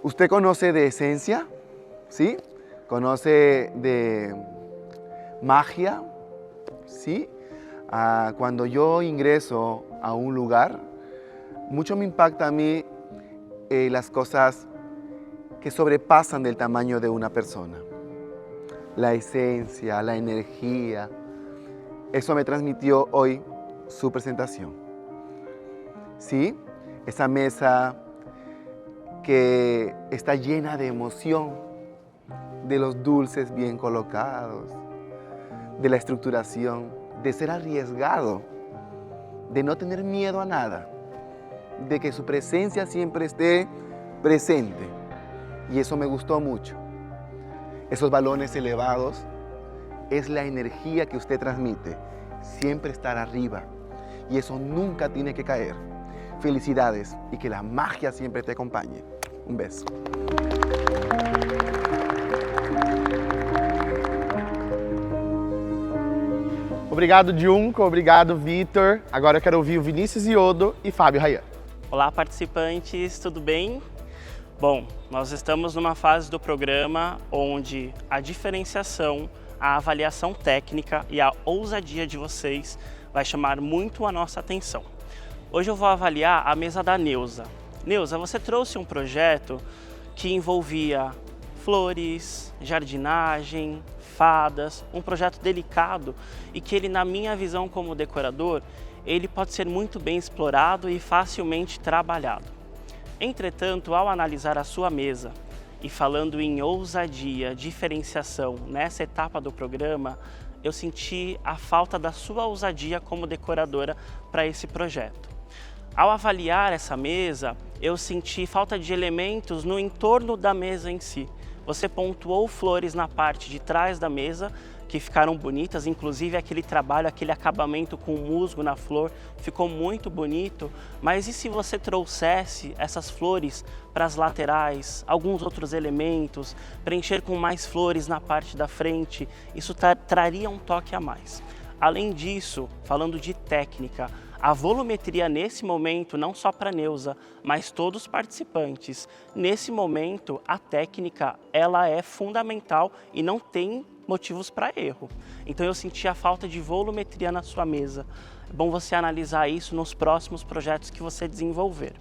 Usted conoce de esencia, ¿sí? Conoce de magia, ¿sí? Cuando yo ingreso a un lugar, mucho me impacta a mí las cosas que sobrepasan del tamaño de una persona. La esencia, la energía. Eso me transmitió hoy su presentación. ¿Sí? Esa mesa que está llena de emoción, de los dulces bien colocados, de la estructuración, de ser arriesgado, de no tener miedo a nada, de que su presencia siempre esté presente. Y eso me gustó mucho. Esos balones elevados es la energía que usted transmite, siempre estar arriba, y eso nunca tiene que caer. Felicidades y que la magia siempre te acompañe. Un beso. Obrigado, Junco. Obrigado, Vitor. Agora eu quero ouvir o Vinícius Iodo e Fábio Rayan. Olá, participantes, tudo bem? Bom, nós estamos numa fase do programa onde a diferenciação, a avaliação técnica e a ousadia de vocês vai chamar muito a nossa atenção. Hoje eu vou avaliar a mesa da Neuza. Neuza, você trouxe um projeto que envolvia flores, jardinagem, fadas, um projeto delicado e que ele, na minha visão como decorador, ele pode ser muito bem explorado e facilmente trabalhado. Entretanto, ao analisar a sua mesa, e falando em ousadia, diferenciação nessa etapa do programa, eu senti a falta da sua ousadia como decoradora para esse projeto. Ao avaliar essa mesa, eu senti falta de elementos no entorno da mesa em si. Você pontuou flores na parte de trás da mesa, que ficaram bonitas, inclusive aquele trabalho, aquele acabamento com musgo na flor, ficou muito bonito, mas e se você trouxesse essas flores para as laterais, alguns outros elementos, preencher com mais flores na parte da frente, isso traria um toque a mais. Além disso, falando de técnica, a volumetria nesse momento, não só para a Neuza, mas todos os participantes, nesse momento a técnica ela é fundamental e não tem motivos para erro. Então eu senti a falta de volumetria na sua mesa. É bom você analisar isso nos próximos projetos que você desenvolver.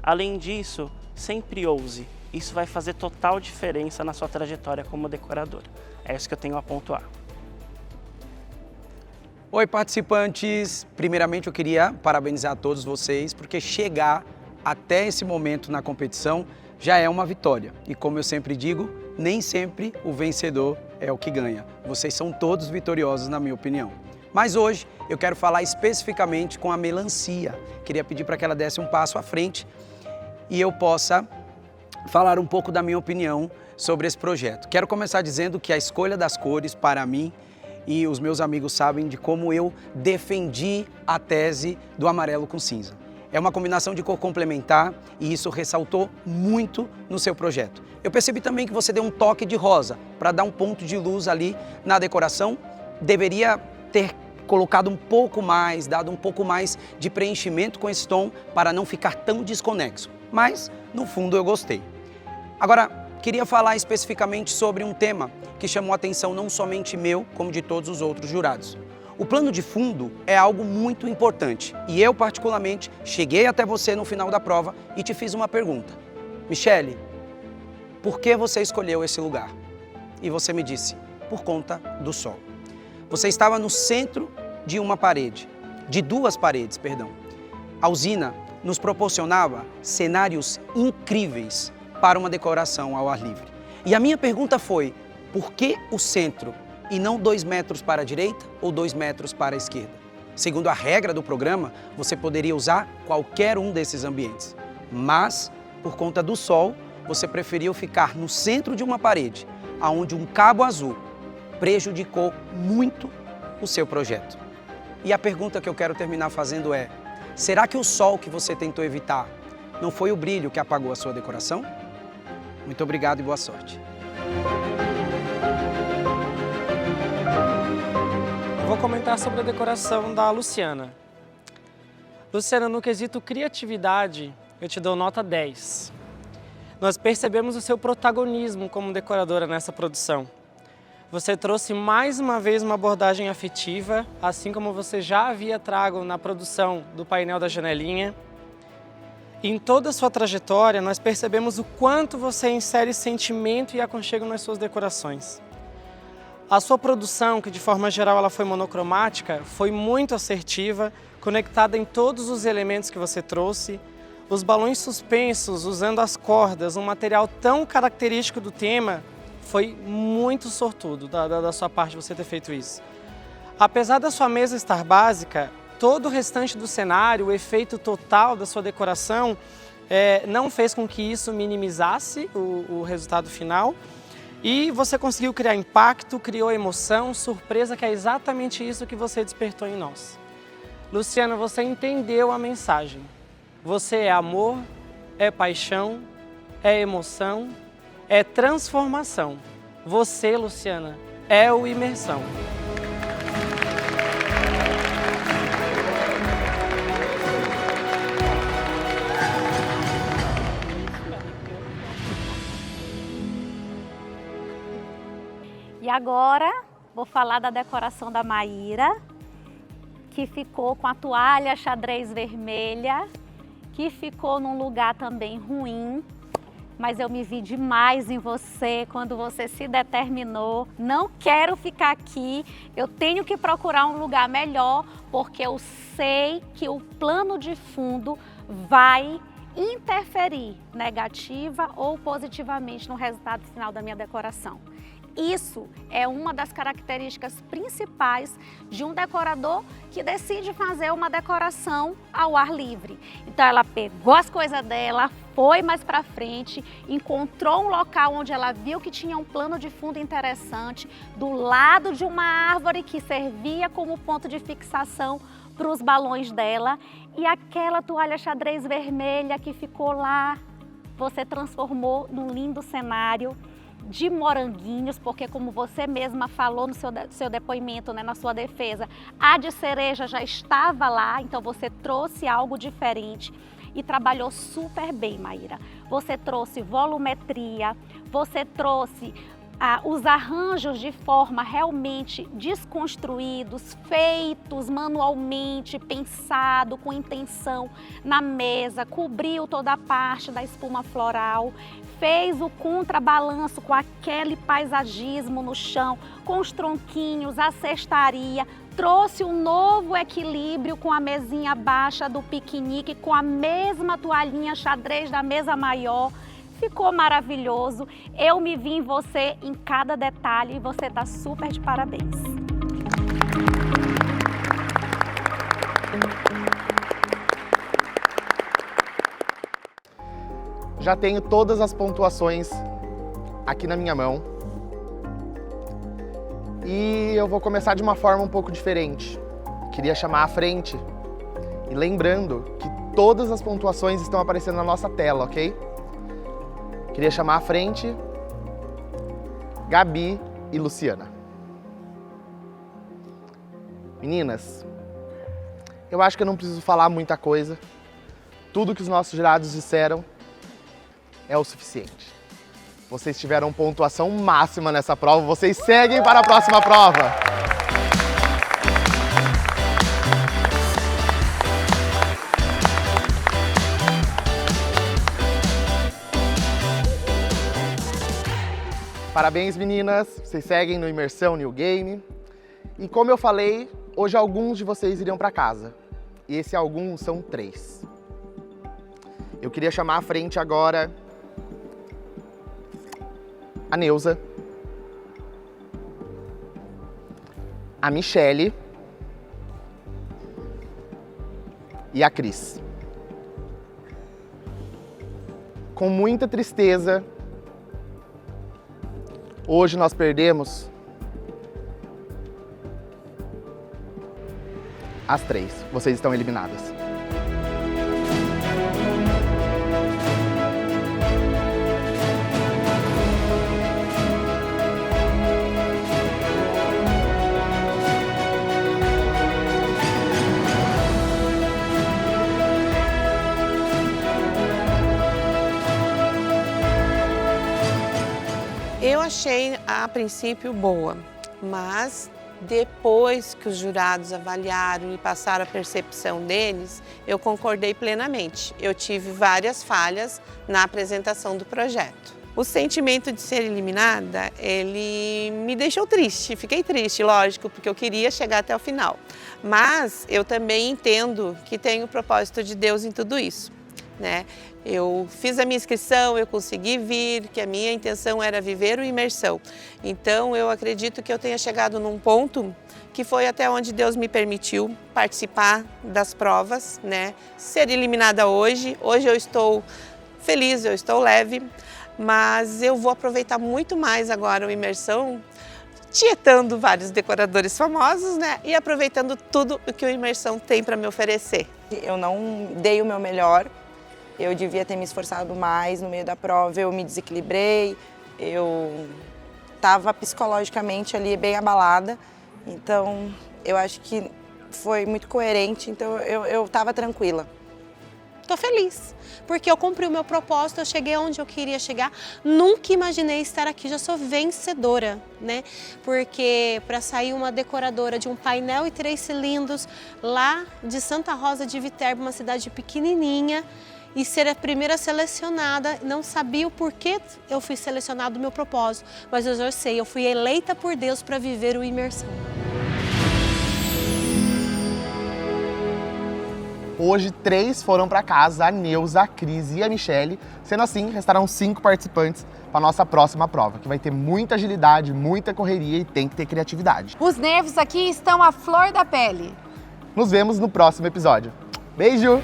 Além disso, sempre ouse. Isso vai fazer total diferença na sua trajetória como decoradora. É isso que eu tenho a pontuar. Oi, participantes! Primeiramente eu queria parabenizar a todos vocês, porque chegar até esse momento na competição já é uma vitória. E como eu sempre digo, nem sempre o vencedor é o que ganha. Vocês são todos vitoriosos, na minha opinião. Mas hoje eu quero falar especificamente com a melancia. Queria pedir para que ela desse um passo à frente e eu possa falar um pouco da minha opinião sobre esse projeto. Quero começar dizendo que a escolha das cores, para mim, e os meus amigos sabem de como eu defendi a tese do amarelo com cinza. É uma combinação de cor complementar e isso ressaltou muito no seu projeto. Eu percebi também que você deu um toque de rosa para dar um ponto de luz ali na decoração. Deveria ter colocado um pouco mais, dado um pouco mais de preenchimento com esse tom para não ficar tão desconexo. Mas, no fundo, eu gostei. Agora, queria falar especificamente sobre um tema que chamou a atenção não somente meu, como de todos os outros jurados. O plano de fundo é algo muito importante e eu, particularmente, cheguei até você no final da prova e te fiz uma pergunta. Michele, por que você escolheu esse lugar? E você me disse, por conta do sol. Você estava no centro de uma parede, de duas paredes, perdão. A usina nos proporcionava cenários incríveis para uma decoração ao ar livre. E a minha pergunta foi, por que o centro e não 2 metros para a direita ou 2 metros para a esquerda? Segundo a regra do programa, você poderia usar qualquer um desses ambientes. Mas, por conta do sol, você preferiu ficar no centro de uma parede, onde um cabo azul prejudicou muito o seu projeto. E a pergunta que eu quero terminar fazendo é: será que o sol que você tentou evitar não foi o brilho que apagou a sua decoração? Muito obrigado e boa sorte. Vou comentar sobre a decoração da Luciana. Luciana, no quesito criatividade, eu te dou nota 10. Nós percebemos o seu protagonismo como decoradora nessa produção. Você trouxe mais uma vez uma abordagem afetiva, assim como você já havia trago na produção do painel da janelinha. E em toda a sua trajetória, nós percebemos o quanto você insere sentimento e aconchego nas suas decorações. A sua produção, que de forma geral ela foi monocromática, foi muito assertiva, conectada em todos os elementos que você trouxe. Os balões suspensos, usando as cordas, um material tão característico do tema, foi muito sortudo da sua parte você ter feito isso. Apesar da sua mesa estar básica, todo o restante do cenário, o efeito total da sua decoração, não fez com que isso minimizasse o resultado final. E você conseguiu criar impacto, criou emoção, surpresa, que é exatamente isso que você despertou em nós. Luciana, você entendeu a mensagem. Você é amor, é paixão, é emoção, é transformação. Você, Luciana, é o Imersão. E agora, vou falar da decoração da Maíra, que ficou com a toalha xadrez vermelha, que ficou num lugar também ruim, mas eu me vi demais em você quando você se determinou. Não quero ficar aqui, eu tenho que procurar um lugar melhor, porque eu sei que o plano de fundo vai interferir negativa ou positivamente no resultado final da minha decoração. Isso é uma das características principais de um decorador que decide fazer uma decoração ao ar livre. Então ela pegou as coisas dela, foi mais para frente, encontrou um local onde ela viu que tinha um plano de fundo interessante, do lado de uma árvore que servia como ponto de fixação para os balões dela, e aquela toalha xadrez vermelha que ficou lá, você transformou num lindo cenário de moranguinhos, porque como você mesma falou no seu depoimento, né, na sua defesa, a de cereja já estava lá, então você trouxe algo diferente e trabalhou super bem, Maíra. Você trouxe volumetria, você trouxe os arranjos de forma realmente desconstruídos, feitos manualmente, pensado com intenção na mesa, cobriu toda a parte da espuma floral, fez o contrabalanço com aquele paisagismo no chão, com os tronquinhos, a cestaria, trouxe um novo equilíbrio com a mesinha baixa do piquenique, com a mesma toalhinha xadrez da mesa maior. Ficou maravilhoso, eu me vi em você em cada detalhe e você está super de parabéns. Já tenho todas as pontuações aqui na minha mão. E eu vou começar de uma forma um pouco diferente. Queria chamar à frente. E lembrando que todas as pontuações estão aparecendo na nossa tela, ok? Queria chamar à frente Gabi e Luciana. Meninas, eu acho que eu não preciso falar muita coisa. Tudo que os nossos jurados disseram é o suficiente. Vocês tiveram pontuação máxima nessa prova, vocês seguem para a próxima prova. Parabéns, meninas, vocês seguem no Imersão New Game. E como eu falei, hoje alguns de vocês iriam para casa. E esse alguns são 3. Eu queria chamar à frente agora a Neuza, a Michele e a Cris. Com muita tristeza, hoje nós perdemos as 3. Vocês estão eliminadas. Eu achei, a princípio, boa, mas depois que os jurados avaliaram e passaram a percepção deles, eu concordei plenamente. Eu tive várias falhas na apresentação do projeto. O sentimento de ser eliminada, ele me deixou triste, fiquei triste, lógico, porque eu queria chegar até o final. Mas eu também entendo que tem o propósito de Deus em tudo isso, né? Eu fiz a minha inscrição, eu consegui vir, que a minha intenção era viver o imersão. Então eu acredito que eu tenha chegado num ponto que foi até onde Deus me permitiu participar das provas, né? Ser eliminada hoje eu estou feliz, eu estou leve, mas eu vou aproveitar muito mais agora o imersão, tietando vários decoradores famosos, né? E aproveitando tudo o que o imersão tem para me oferecer. Eu não dei o meu melhor. Eu devia ter me esforçado mais no meio da prova, eu me desequilibrei, eu estava psicologicamente ali bem abalada, então eu acho que foi muito coerente, então eu estava tranquila. Tô feliz, porque eu cumpri o meu propósito, eu cheguei onde eu queria chegar, nunca imaginei estar aqui, já sou vencedora, né? Porque para sair uma decoradora de um painel e 3 cilindros lá de Santa Rosa de Viterbo, uma cidade pequenininha, e ser a primeira selecionada, não sabia o porquê eu fui selecionada do meu propósito, mas eu já sei, eu fui eleita por Deus para viver o imersão. Hoje 3 foram para casa, a Neuza, a Cris e a Michele. Sendo assim, restarão 5 participantes para a nossa próxima prova, que vai ter muita agilidade, muita correria e tem que ter criatividade. Os nervos aqui estão à flor da pele. Nos vemos no próximo episódio. Beijo!